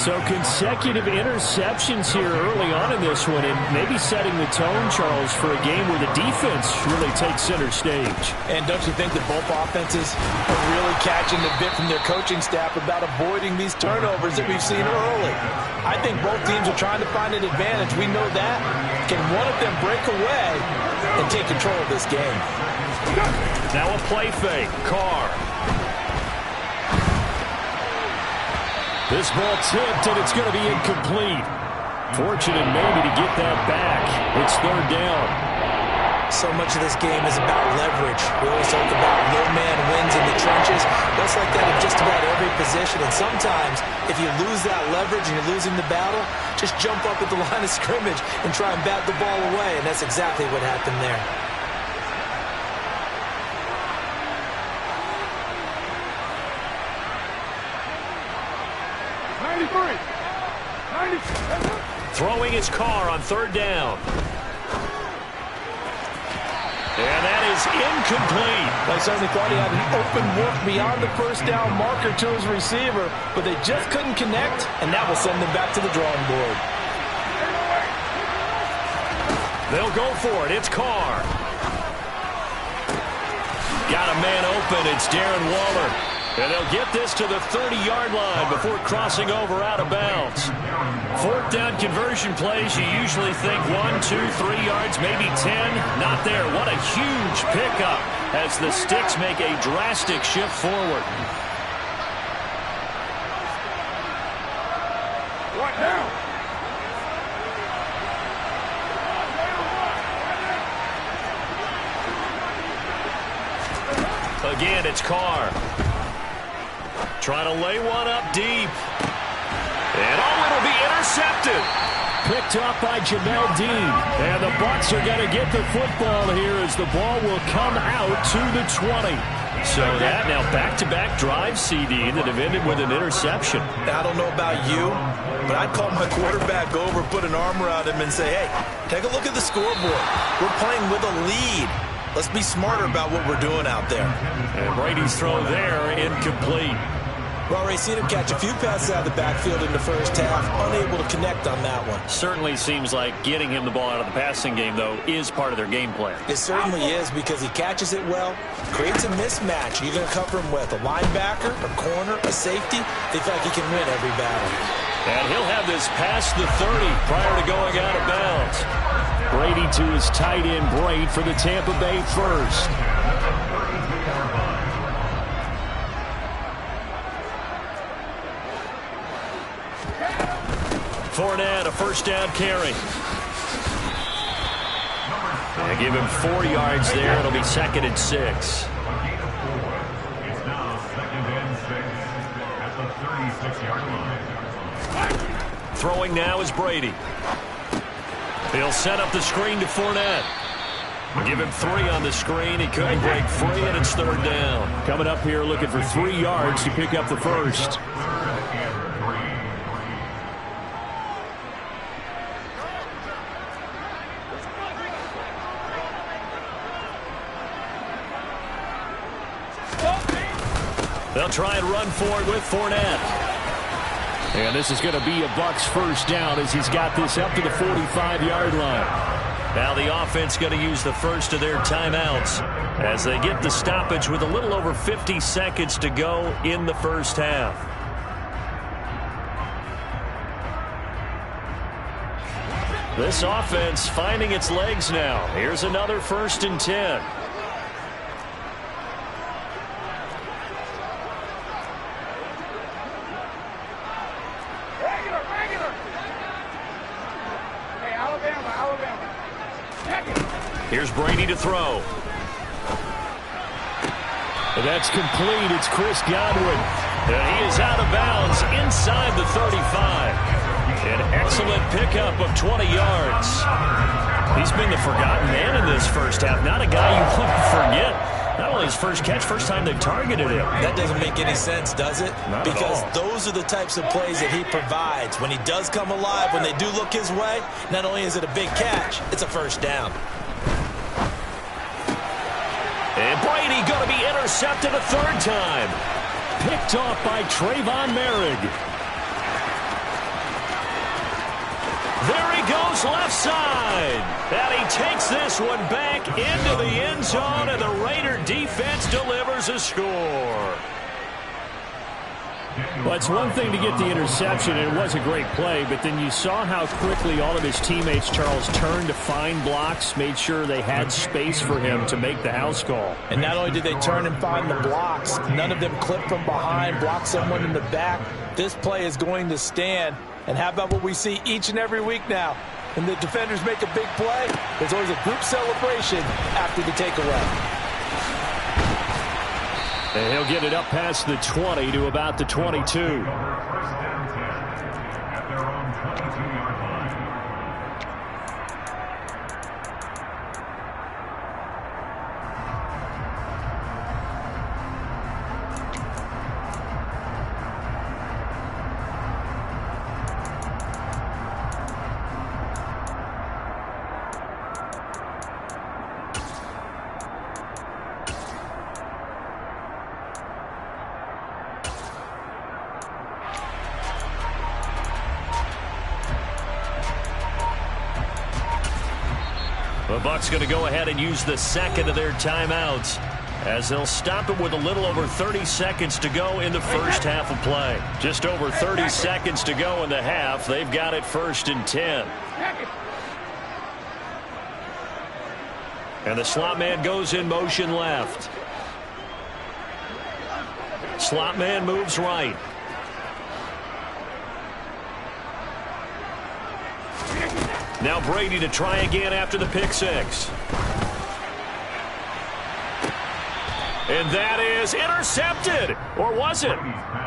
C: So consecutive interceptions here early on in this one, and maybe setting the tone, Charles, for a game where the defense really takes center stage.
B: And don't you think that both offenses are really catching the bit from their coaching staff about avoiding these turnovers that we've seen early? I think both teams are trying to find an advantage. We know that. Can one of them break away and take control of this game?
C: Now a play fake. Carr. This ball tipped, and it's going to be incomplete. Fortunate maybe to get that back. It's 3rd down.
B: So much of this game is about leverage. We always talk about no man wins in the trenches. That's like that in just about every position. And sometimes, if you lose that leverage and you're losing the battle, just jump up at the line of scrimmage and try and bat the ball away. And that's exactly what happened there.
C: Throwing his car on third down. And that is incomplete.
B: I certainly thought he had an open look beyond the first down marker to his receiver, but they just couldn't connect, and that will send them back to the drawing board.
C: They'll go for it. It's Carr. Got a man open. It's Darren Waller. And they'll get this to the 30-yard line before crossing over out of bounds. Fourth down conversion plays, you usually think 1, 2, 3 yards, maybe 10. Not there. What a huge pickup as the Sticks make a drastic shift forward.
G: What now?
C: Again, it's Carr. Trying to lay one up deep. And it'll be intercepted.
D: Picked off by Jamel Dean. And the Bucs are going to get the football here as the ball will come out to the 20.
C: So that now back-to-back drive, CD, that have ended with an interception.
B: I don't know about you, but I'd call my quarterback over, put an arm around him, and say, hey, take a look at the scoreboard. We're playing with a lead. Let's be smarter about what we're doing out there.
C: And Brady's throw there, incomplete.
B: Well, Ray, seen him catch a few passes out of the backfield in the first half, unable to connect on that one.
C: Certainly seems like getting him the ball out of the passing game, though, is part of their game plan.
B: It certainly is because he catches it well, creates a mismatch. You're going to cover him with a linebacker, a corner, a safety. They feel like he can win every battle.
C: And he'll have this past the 30 prior to going out of bounds.
D: Brady to his tight end, Braid, for the Tampa Bay first.
C: Fournette, a first down carry. And give him 4 yards there. It'll be 2nd and 6.
G: It's now 2nd and 6 at the 36-yard line.
C: Throwing now is Brady. He'll set up the screen to Fournette. Give him 3 on the screen. He couldn't break free, and it's 3rd down.
D: Coming up here looking for 3 yards to pick up the first.
C: They'll try and run for it with Fournette.
D: And this is going to be a Bucs first down as he's got this up to the 45-yard line.
C: Now the offense going to use the first of their timeouts as they get the stoppage with a little over 50 seconds to go in the first half. This offense finding its legs now. Here's another 1st and 10. Here's Brady to throw.
D: That's complete. It's Chris Godwin.
C: And he is out of bounds inside the 35. An excellent pickup of 20 yards. He's been the forgotten man in this first half. Not a guy you want to forget. Not only his first catch, first time they've targeted him.
B: That doesn't make any sense, does it?
C: Not
B: because
C: at all.
B: Those are the types of plays that he provides. When he does come alive, when they do look his way, not only is it a big catch, it's a first down.
C: And Brady going to be intercepted a 3rd time.
D: Picked off by Trayvon Merrick.
C: There he goes left side. And he takes this one back into the end zone, and the Raider defense delivers a score.
D: Well, it's one thing to get the interception, and it was a great play, but then you saw how quickly all of his teammates, Charles, turned to find blocks, made sure they had space for him to make the house call.
B: And not only did they turn and find the blocks, none of them clipped from behind, blocked someone in the back. This play is going to stand. And how about what we see each and every week now? and the defenders make a big play, there's always a group celebration after the takeaway.
D: And he'll get it up past the 20 to about the 22.
G: First down 10 at their own 22-yard line.
C: The Bucs going to go ahead and use the second of their timeouts as they'll stop it with a little over 30 seconds to go in the first half of play. Just over 30 seconds to go in the half. They've got it 1st and 10. And the slot man goes in motion left. Slot man moves right. Now Brady to try again after the pick six. And that is intercepted. Or was it?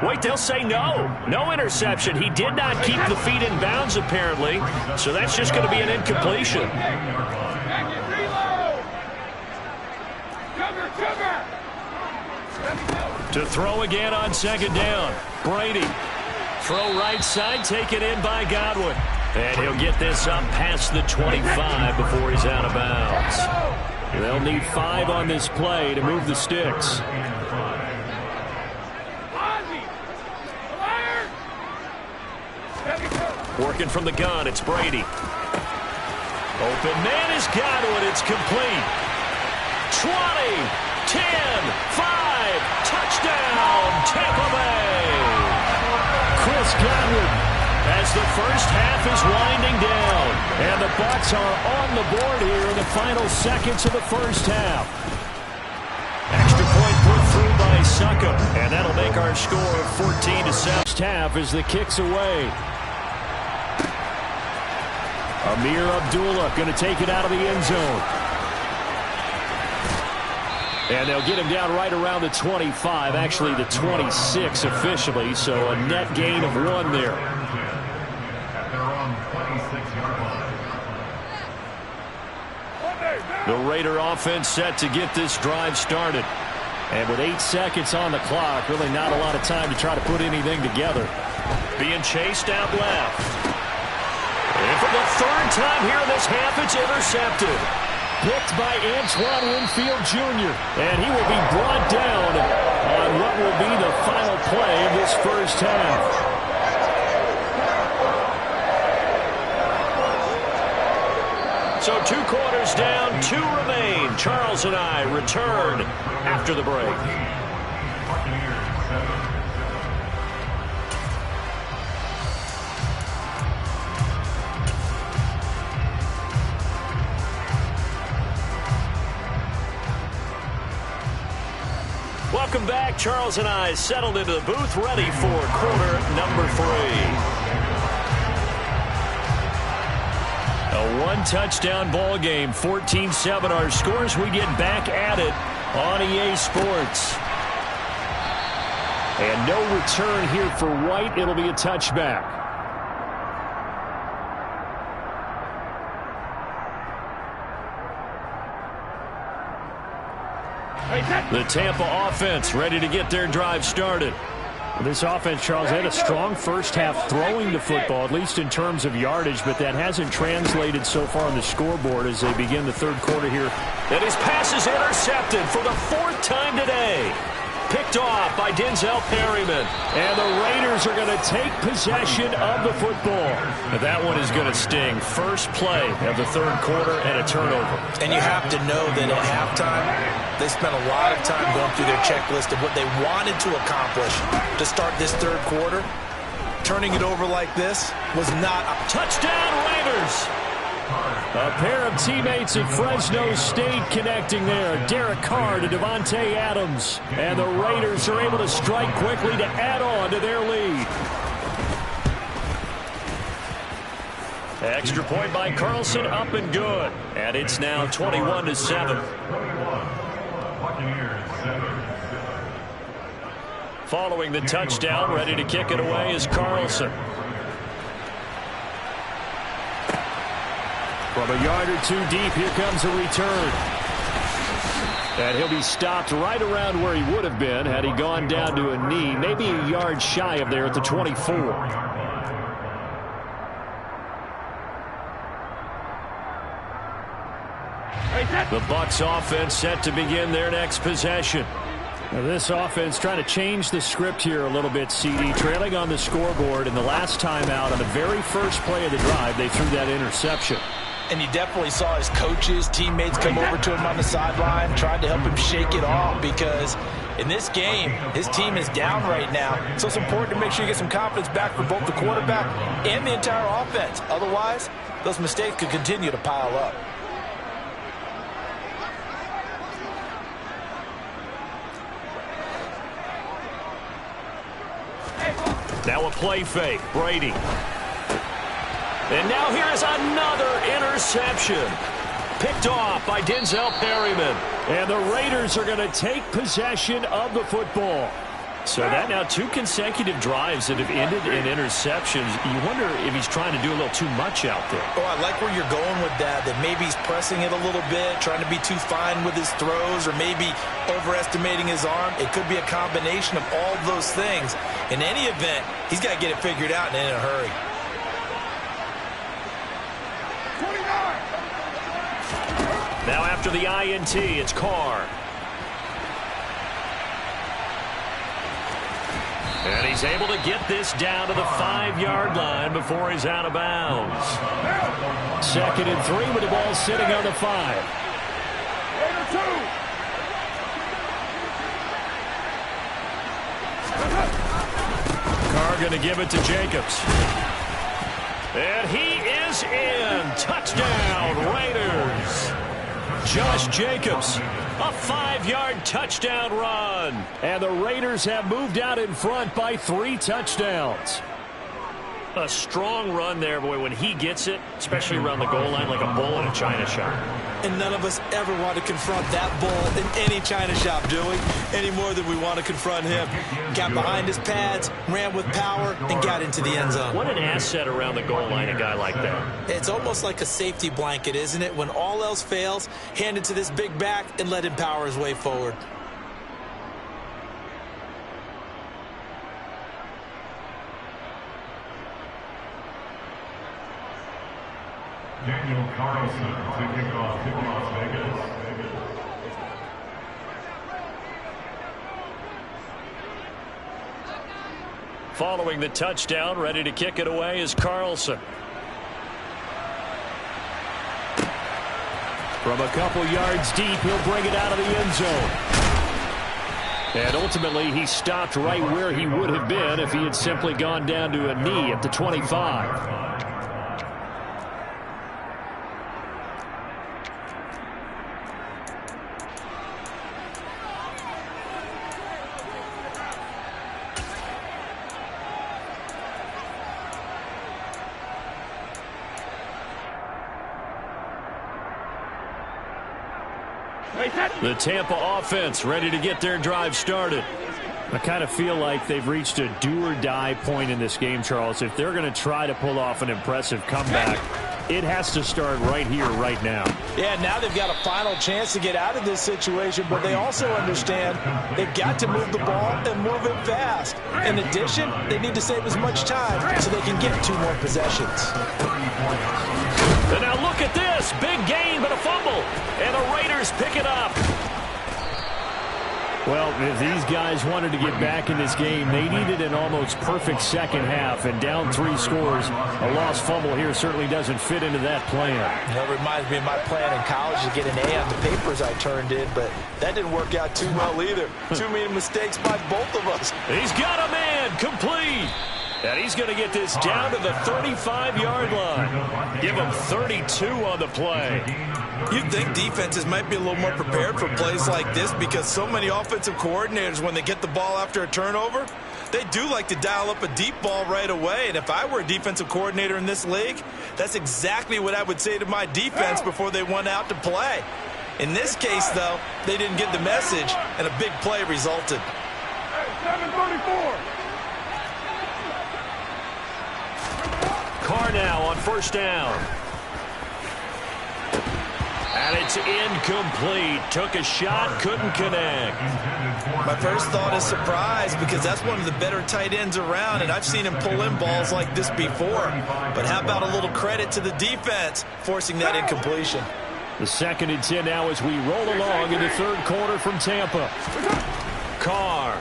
C: Wait, they'll say no. No interception. He did not keep the feet in bounds, apparently. So that's just going to be an incompletion. To throw again on 2nd down. Brady. Throw right side, taken in by Godwin. And he'll get this up past the 25 before he's out of bounds. They'll need 5 on this play to move the sticks. Working from the gun, it's Brady. Open man is Godwin. It's complete. 20, 10, 5, touchdown, Tampa Bay. Chris Godwin, as the first half is winding down. And the Bucs are on the board here in the final seconds of the first half. Extra point put through by Suckup. And that'll make our score 14-7. First half as the kick's away. Amir Abdullah going to take it out of the end zone. And they'll get him down right around the 25, actually the 26 officially, so a net gain of 1 there. The Raider offense set to get this drive started. And with 8 seconds on the clock, really not a lot of time to try to put anything together. Being chased out left. And for the 3rd time here in this half, it's intercepted. Picked by Antoine Winfield Jr. And he will be brought down on what will be the final play of this first half. So 2 quarters down, 2 remain. Charles and I return after the break. Welcome back. Charles and I settled into the booth, ready for quarter number 3. A 1-touchdown ball game, 14-7 our scores. We get back at it on EA Sports. And no return here for White. It'll be a touchback. The Tampa offense ready to get their drive started. This offense, Charles, had a strong first half throwing the football, at least in terms of yardage, but that hasn't translated so far on the scoreboard as they begin the 3rd quarter here. And his pass is intercepted for the 4th time today. Picked off by Denzel Perryman. And the Raiders are going to take possession of the football. And that one is going to sting. First play of the 3rd quarter and a turnover.
B: And you have to know that at halftime, they spent a lot of time going through their checklist of what they wanted to accomplish to start this 3rd quarter. Turning it over like this was not a touchdown, Raiders.
D: A pair of teammates at Fresno State connecting there. Derek Carr to Devontae Adams. And the Raiders are able to strike quickly to add on to their lead.
C: Extra point by Carlson, up and good. And it's now 21-7. Following the touchdown, ready to kick it away is Carlson.
D: From a yard or two deep, here comes a return. And he'll be stopped right around where he would have been had he gone down to a knee, maybe a yard shy of there at the 24. The Bucs offense set to begin their next possession. Now this offense trying to change the script here a little bit, CD. Trailing on the scoreboard, and the last time out on the very first play of the drive, they threw that interception.
B: And you definitely saw his coaches, teammates come over to him on the sideline, tried to help him shake it off because in this game, his team is down right now. So it's important to make sure you get some confidence back for both the quarterback and the entire offense. Otherwise, those mistakes could continue to pile up.
C: Now a play fake, Brady. And now here's another interception. Picked off by Denzel Perryman.
D: And the Raiders are going to take possession of the football.
C: So that now 2 consecutive drives that have ended in interceptions. You wonder if he's trying to do a little too much out there.
B: Oh, I like where you're going with that maybe he's pressing it a little bit, trying to be too fine with his throws, or maybe overestimating his arm. It could be a combination of all those things. In any event, he's got to get it figured out and in a hurry.
C: Now after the INT, it's Carr. And he's able to get this down to the 5-yard line before he's out of bounds.
D: 2nd and 3 with the ball sitting on the 5.
C: Carr going to give it to Jacobs. And he is in. Touchdown, Raiders. Josh Jacobs, a 5-yard touchdown run.
D: And the Raiders have moved out in front by 3 touchdowns.
C: A strong run there, boy, when he gets it, especially around the goal line, like a bull in a china shop.
B: And none of us ever want to confront that bull in any china shop, do we? Any more than we want to confront him. Got behind his pads, ran with power, and got into the end zone.
C: What an asset around the goal line, a guy like that.
B: It's almost like a safety blanket, isn't it? When all else fails, hand it to this big back and let him power his way forward.
G: Daniel Carlson to kick off Las Vegas.
C: Following the touchdown, ready to kick it away is Carlson.
D: From a couple yards deep, he'll bring it out of the end zone. And ultimately, he stopped right where he would have been if he had simply gone down to a knee at the 25. The Tampa offense ready to get their drive started. I kind of feel like they've reached a do-or-die point in this game, Charles. If they're going to try to pull off an impressive comeback, it has to start right here, right now.
B: Yeah, now they've got a final chance to get out of this situation, but they also understand they've got to move the ball and move it fast. In addition, they need to save as much time so they can get 2 more possessions.
C: And now look at this. Big gain, but a fumble. And the Raiders pick it up.
D: Well, if these guys wanted to get back in this game, they needed an almost perfect second half. And down 3 scores, a lost fumble here certainly doesn't fit into that plan.
B: That reminds me of my plan in college to get an A on the papers I turned in, but that didn't work out too well either. Too many mistakes by both of us.
C: He's got a man complete. And he's going to get this down to the 35-yard line. Give him 32 on the play.
B: You'd think defenses might be a little more prepared for plays like this because so many offensive coordinators, when they get the ball after a turnover, They do like to dial up a deep ball right away, and if I were a defensive coordinator in this league, that's exactly what I would say to my defense before they went out to play. In this case, though, they didn't get the message, and a big play resulted.
G: 734.
C: Carr now on first down. And it's incomplete. Took a shot, couldn't connect.
B: My first thought is surprise, because that's one of the better tight ends around, and I've seen him pull in balls like this before. But how about a little credit to the defense forcing that incompletion?
D: The 2nd and 10 now as we roll along in the third quarter from Tampa. Carr.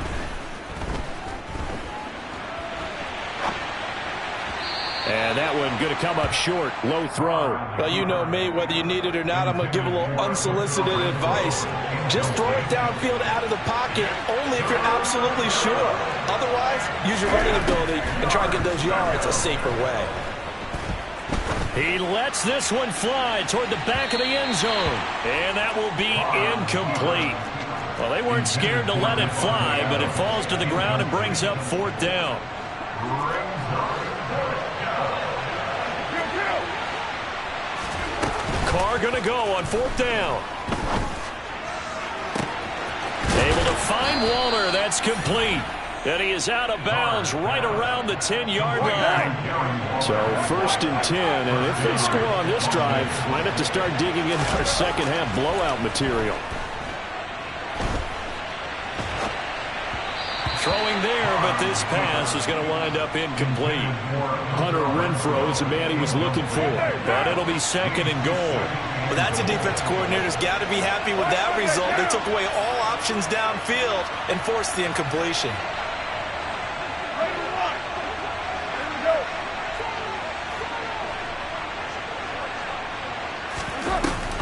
D: And that one going to come up short. Low throw.
B: Well, you know me. Whether you need it or not, I'm going to give a little unsolicited advice. Just throw it downfield out of the pocket, only if you're absolutely sure. Otherwise, use your running ability and try and get those yards a safer way.
C: He lets this one fly toward the back of the end zone. And that will be incomplete. Well, they weren't scared to let it fly, but it falls to the ground and brings up 4th down. Carr going to go on 4th down. Able to find Waller. That's complete. And he is out of bounds right around the 10-yard line.
D: So 1st and 10, and if they score on this drive, might have to start digging in for second-half blowout material.
C: Throwing there, but this pass is going to wind up incomplete.
D: Hunter Renfrow is the man he was looking for.
C: But it'll be 2nd and goal.
B: Well, that's a defensive coordinator's got to be happy with that result. They took away all options downfield and forced the incompletion.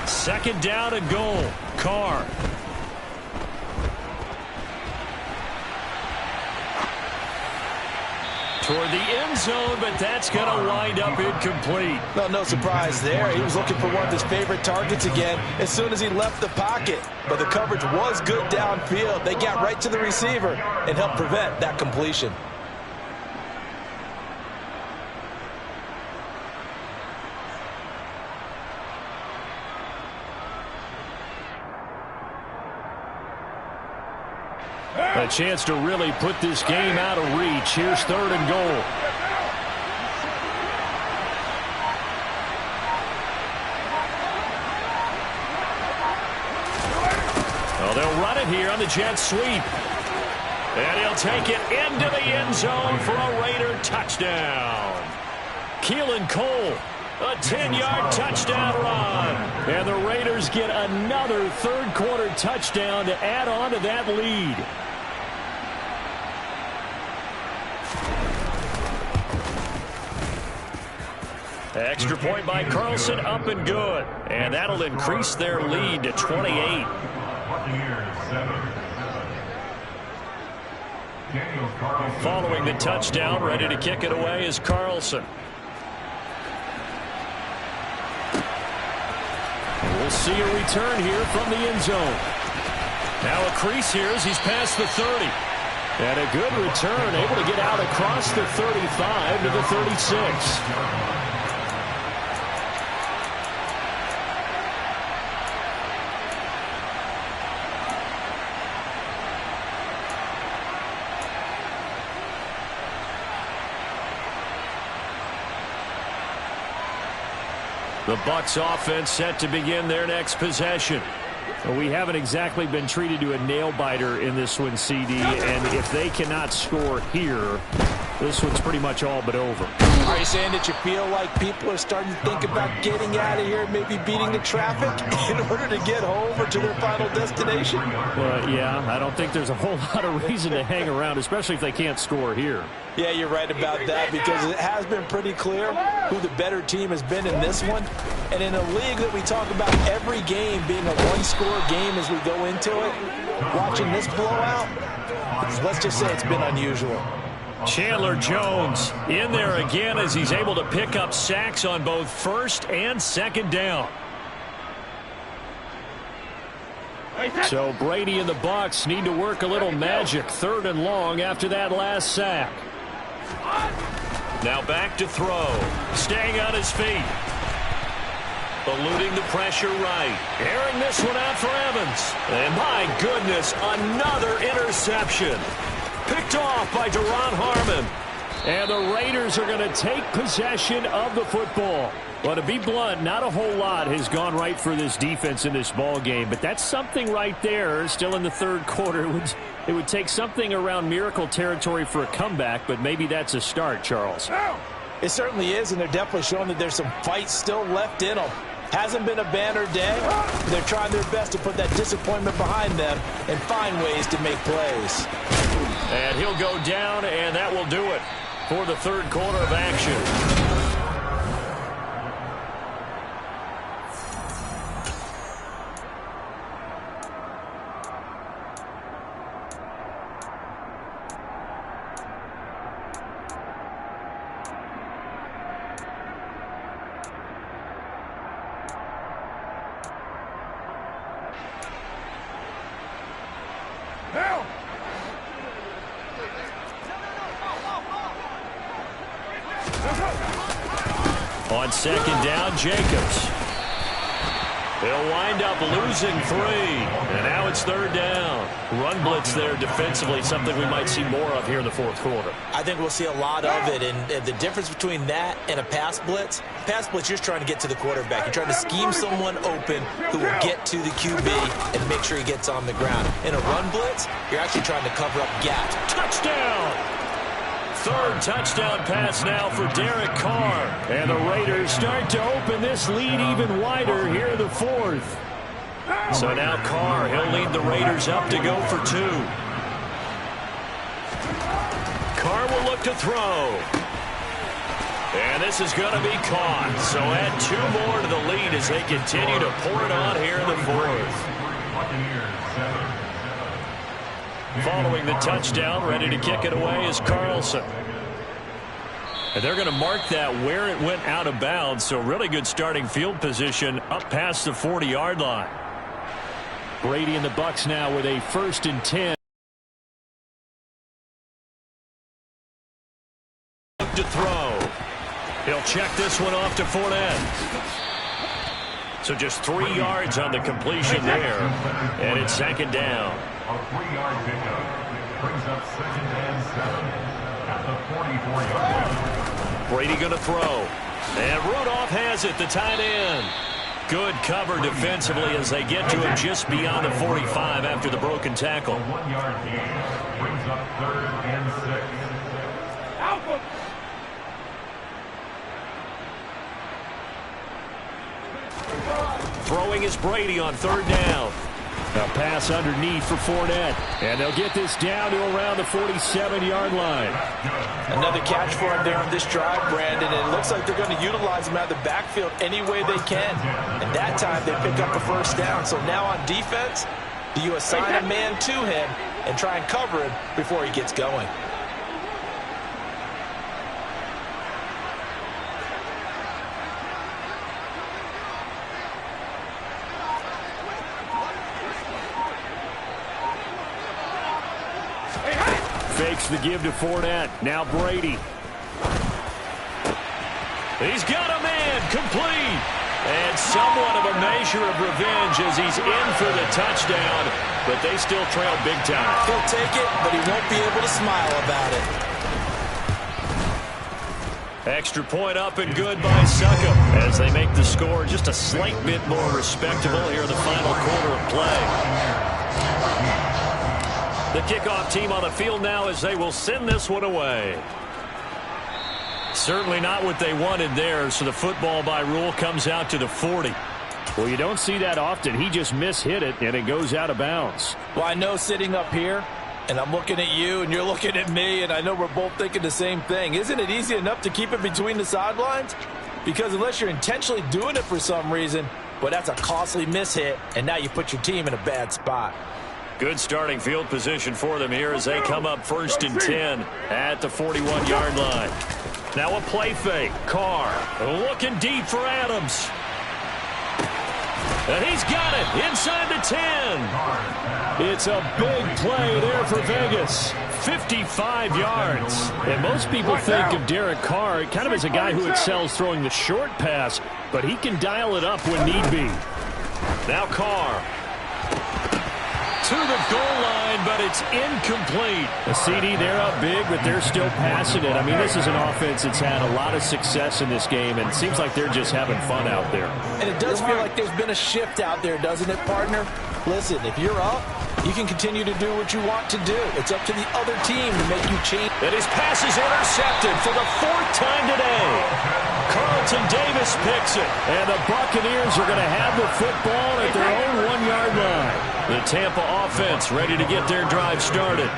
C: 2nd down and goal. Carr. Toward the end zone, but that's going to wind up incomplete.
B: Well, no surprise there. He was looking for one of his favorite targets again as soon as he left the pocket. But the coverage was good downfield. They got right to the receiver and helped prevent that completion.
D: A chance to really put this game out of reach. Here's 3rd and goal.
C: Well, they'll run it here on the jet sweep. And he'll take it into the end zone for a Raider touchdown. Keelan Cole, a 10-yard touchdown run. And the Raiders get another third-quarter touchdown to add on to that lead. Extra point by Carlson, up and good. And that'll increase their lead to 28. Following the touchdown, ready to kick it away is Carlson. We'll see a return here from the end zone. Now a crease here as he's past the 30. And a good return, able to get out across the 35 to the 36. The Bucs offense set to begin their next possession. Well, we haven't exactly been treated to a nail-biter in this one, CD, and if they cannot score here, this one's pretty much all but over.
B: Are you saying that you feel like people are starting to think about getting out of here, maybe beating the traffic in order to get home or to their final destination?
D: Well, yeah, I don't think there's a whole lot of reason to hang around, especially if they can't score here.
B: Yeah, you're right about that, because it has been pretty clear who the better team has been in this one. And in a league that we talk about every game being a one-score game as we go into it, watching this blowout, let's just say it's been unusual.
C: Chandler Jones in there again as he's able to pick up sacks on both 1st and 2nd down.
D: So Brady and the Bucs need to work a little magic. 3rd and long after that last sack.
C: Now back to throw. Staying on his feet. Eluding the pressure right. Airing this one out for Evans. And my goodness, another interception. Picked off by Deron Harmon.
D: And the Raiders are going to take possession of the football. Well, to be blunt, not a whole lot has gone right for this defense in this ball game, but that's something right there. Still in the 3rd quarter. It would take something around miracle territory for a comeback, but maybe that's a start, Charles.
B: It certainly is, and they're definitely showing that there's some fight still left in them. Hasn't been a banner day. They're trying their best to put that disappointment behind them and find ways to make plays.
C: And he'll go down, and that will do it for the 3rd quarter of action. On 2nd down, Jacobs. He'll wind up losing 3. And now it's 3rd down. Run blitz there defensively, something we might see more of here in the 4th quarter.
B: I think we'll see a lot of it. And the difference between that and a pass blitz, you're just trying to get to the quarterback. You're trying to scheme someone open who will get to the QB and make sure he gets on the ground. In a run blitz, you're actually trying to cover up gaps.
C: Touchdown! 3rd touchdown pass now for Derek Carr.
D: And the Raiders start to open this lead even wider here in the 4th.
C: So now Carr, he'll lead the Raiders up to go for 2. Carr will look to throw. And this is going to be caught. So add 2 more to the lead as they continue to pour it on here in the 4th. Following the touchdown, ready to kick it away is Carlson. And they're going to mark that where it went out of bounds, so really good starting field position up past the 40-yard line.
D: Brady and the Bucs now with a 1st and 10.
C: To throw. He'll check this one off to Fournette. So just 3 yards on the completion there. And it's 2nd down.
G: A 3-yard pickup brings up 2nd and 7 at the 44-yard line.
C: Brady going to throw. And Rudolph has it, the tight end. Good cover defensively as they get to him just beyond the 45 after the broken tackle.
G: A 1-yard gain brings up 3rd and 6.
C: Throwing is Brady on 3rd down.
D: A pass underneath for Fournette. And they'll get this down to around the 47-yard line.
B: Another catch for him there on this drive, Brandon. And it looks like they're going to utilize him out of the backfield any way they can. And that time they pick up the 1st down. So now on defense, do you assign a man to him and try and cover him before he gets going?
D: Fakes the give to Fournette. Now Brady.
C: He's got a man complete. And somewhat of a measure of revenge as he's in for the touchdown. But they still trail big time.
B: He'll take it, but he won't be able to smile about it.
C: Extra point up and good by Succop as they make the score just a slight bit more respectable here in the final quarter of play. The kickoff team on the field now as they will send this one away. Certainly not what they wanted there, so the football by rule comes out to the 40.
D: Well, you don't see that often. He just mishit it, and it goes out of bounds.
B: Well, I know sitting up here, and I'm looking at you, and you're looking at me, and I know we're both thinking the same thing. Isn't it easy enough to keep it between the sidelines? Because unless you're intentionally doing it for some reason, well, that's a costly mishit, and now you put your team in a bad spot.
C: Good starting field position for them here as they come up 1st and 10 at the 41-yard line. Now a play fake. Carr looking deep for Adams. And he's got it inside the 10. It's a big play there for Vegas. 55 yards. And most people think of Derek Carr kind of as a guy who excels throwing the short pass, but he can dial it up when need be. Now Carr to the goal line, but it's incomplete. A CD, they're up big, but they're still passing it. I mean, this is an offense that's had a lot of success in this game, and it seems like they're just having fun out there.
B: And it does feel like there's been a shift out there, doesn't it, partner? Listen, if you're up, you can continue to do what you want to do. It's up to the other team to make you change.
C: And his pass is intercepted for the 4th time today. Carlton Davis picks it. And the Buccaneers are going to have the football at their own 1-yard line. The Tampa offense ready to get their drive started.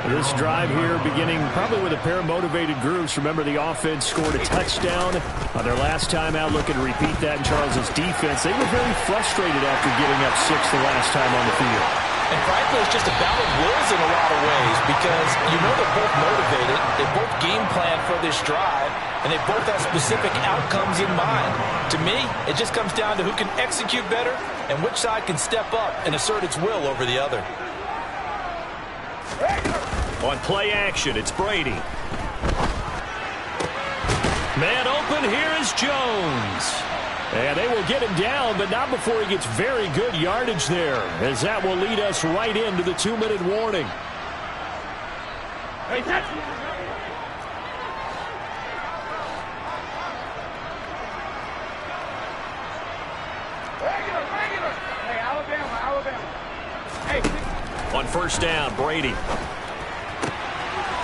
D: This drive here beginning probably with a pair of motivated groups. Remember, the offense scored a touchdown on their last time out, looking to repeat that in Charles' defense. They were very frustrated after giving up 6 the last time on the field.
B: And frankly, it's just a battle of wills in a lot of ways because you know they're both motivated. They both game plan for this drive, and they both have specific outcomes in mind. To me, it just comes down to who can execute better and which side can step up and assert its will over the other.
C: On play action, it's Brady. Man open, here is Jones. And they will get him down, but not before he gets very good yardage there, as that will lead us right into the 2-minute warning.
H: Hey, Alabama. Hey.
C: On first down, Brady.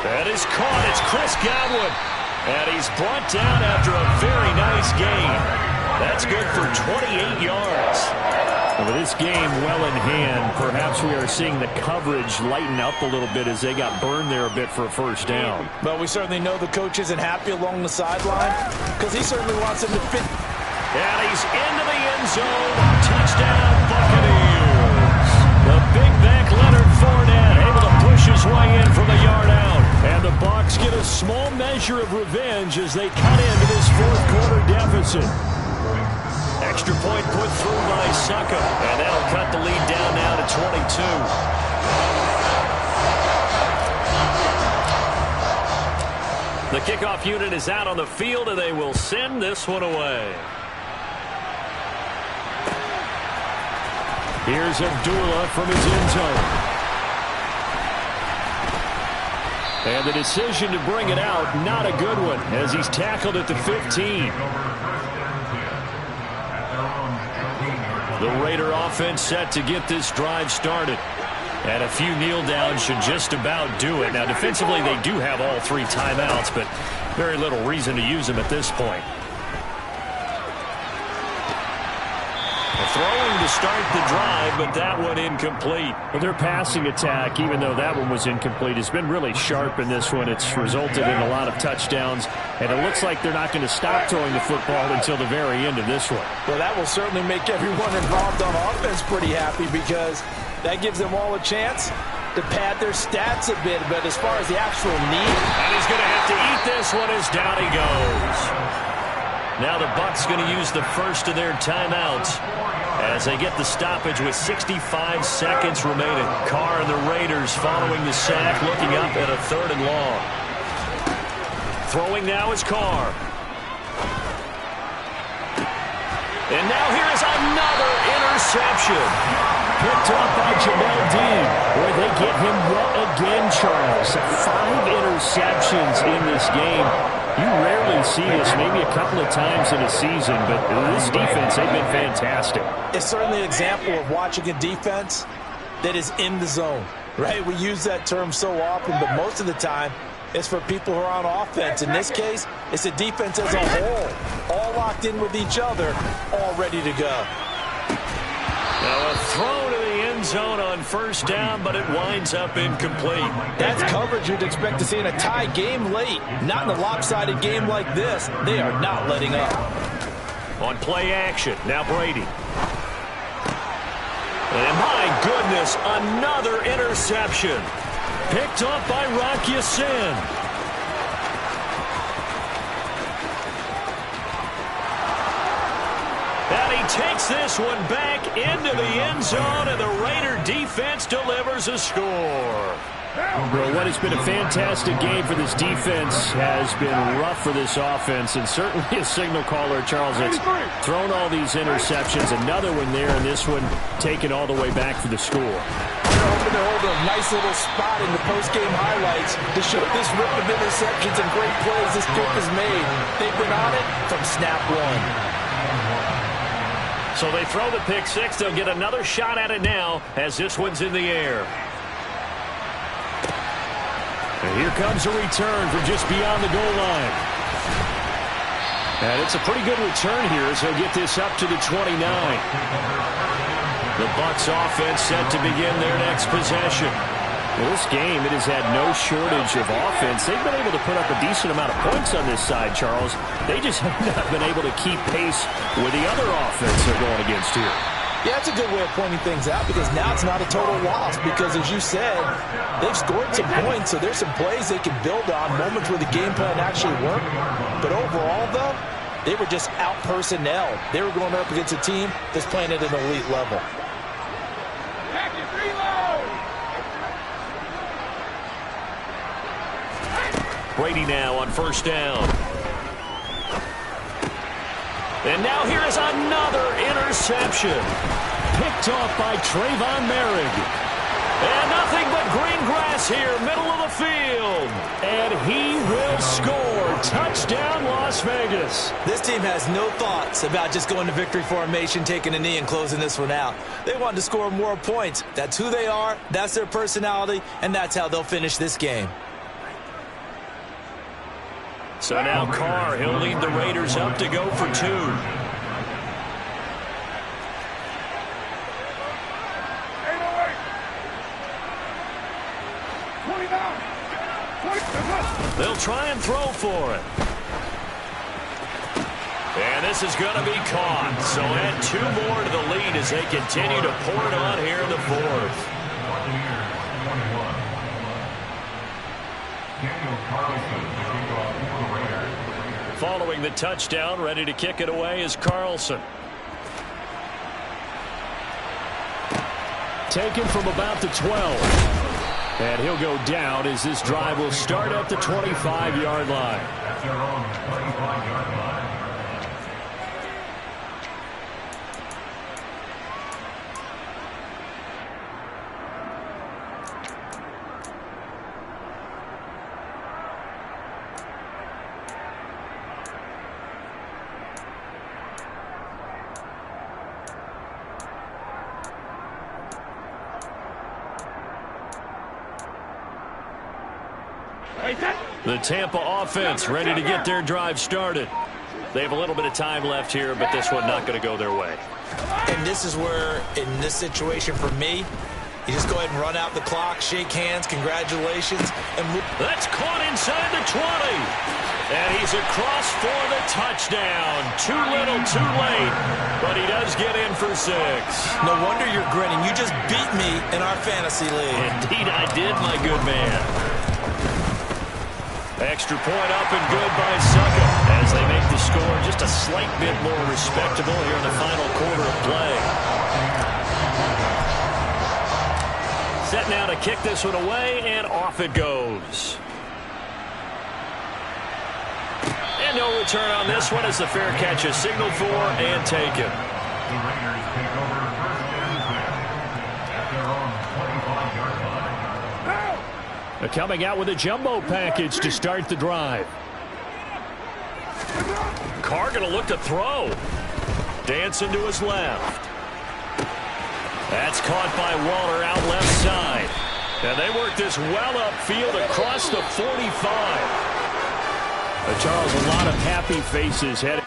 C: That is caught. It's Chris Godwin. And he's brought down after a very nice gain. That's good for 28 yards.
D: And with this game well in hand, perhaps we are seeing the coverage lighten up a little bit as they got burned there a bit for a first down.
B: But we certainly know the coach isn't happy along the sideline because he certainly wants him to fit.
C: And he's into the end zone. Touchdown, Buccaneers. The big back Leonard Fournette able to push his way in from a yard out. And the Bucs get a small measure of revenge as they cut into this 4th-quarter deficit. Extra point put through by Saka. And that'll cut the lead down now to 22. The kickoff unit is out on the field, and they will send this one away.
D: Here's Abdullah from his end zone. And the decision to bring it out, not a good one, as he's tackled at the 15.
C: The Raider offense set to get this drive started. And a few kneel downs should just about do it. Now, defensively, they do have all 3 timeouts, but very little reason to use them at this point. Throwing to start the drive, but that one incomplete.
D: Well, their passing attack, even though that one was incomplete, has been really sharp in this one. It's resulted in a lot of touchdowns, and it looks like they're not going to stop throwing the football until the very end of this one.
B: Well, that will certainly make everyone involved on offense pretty happy because that gives them all a chance to pad their stats a bit. But as far as the actual need,
C: and he's going to have to eat this one as down he goes. Now the Bucs going to use the first of their timeouts as they get the stoppage with 65 seconds remaining. Carr and the Raiders following the sack, looking up at a 3rd and long. Throwing now is Carr. And now here is another interception.
D: Picked up by Jamel Dean, where they get him yet again, Charles. 5 interceptions in this game. You rarely see this, maybe a couple of times in a season, but this defense, they've been fantastic.
B: It's certainly an example of watching a defense that is in the zone, right? We use that term so often, but most of the time, it's for people who are on offense. In this case, it's a defense as a whole, all locked in with each other, all ready to go.
C: Now a throw to the end zone on first down, but it winds up incomplete.
B: That's coverage you'd expect to see in a tie game late. Not in a lopsided game like this. They are not letting up.
C: On play action, now Brady. And my goodness, another interception. Picked up by Rock Ya-Sin. And he takes this one back into the end zone, and the Raider defense delivers a score.
D: Well, what has been a fantastic game for this defense has been rough for this offense, and certainly a signal caller, Charles, that's thrown all these interceptions. Another one there, and this one taken all the way back for the score.
B: They're hoping to hold a nice little spot in the post-game highlights to show this rip of interceptions and great plays this group has made. They've been on it from snap one.
C: So they throw the pick six. They'll get another shot at it now as this one's in the air.
D: And here comes a return from just beyond the goal line. And it's a pretty good return here as he'll get this up to the 29. The Bucs offense set to begin their next possession. Well, this game, it has had no shortage of offense. They've been able to put up a decent amount of points on this side, Charles. They just have not been able to keep pace with the other offense they're going against here.
B: Yeah, that's a good way of pointing things out because now it's not a total loss because, as you said, they've scored some points, so there's some plays they can build on, moments where the game plan actually worked. But overall, though, they were just out-personnel. They were going up against a team that's playing at an elite level.
C: Brady now on first down. And now here is another interception.
D: Picked off by Trayvon Merrick.
C: And nothing but green grass here, middle of the field.
D: And he will score. Touchdown, Las Vegas.
B: This team has no thoughts about just going to victory formation, taking a knee, and closing this one out. They want to score more points. That's who they are, that's their personality, and that's how they'll finish this game.
C: So now Carr, he'll lead the Raiders up to go for two. They'll try and throw for it. And this is going to be caught. So add two more to the lead as they continue to pour it on here in the fourth. Following the touchdown, ready to kick it away is Carlson.
D: Taken from about the 12. And he'll go down as this drive will start at the 25-yard line.
G: That's their own 25-yard line.
C: The Tampa offense ready to get their drive started. They have a little bit of time left here, but this one not going to go their way.
B: And this is where, in this situation for me, you just go ahead and run out the clock, shake hands, congratulations, and move.
C: That's caught inside the 20. And he's across for the touchdown. Too little, too late, but he does get in for 6.
B: No wonder you're grinning. You just beat me in our fantasy league.
C: Indeed I did, my good man. Extra point up and good by Succa as they make the score just a slight bit more respectable here in the final quarter of play. Set now to kick this one away, and off it goes. And no return on this one as the fair catch is signaled for and taken.
G: The Raiders take over first and 10 at their own 25-yard line.
D: Coming out with a jumbo package to start the drive.
C: Carr going to look to throw. Dancing to his left. That's caught by Waller out left side. And they work this well upfield across the 45.
D: Charles, a lot of happy faces headed.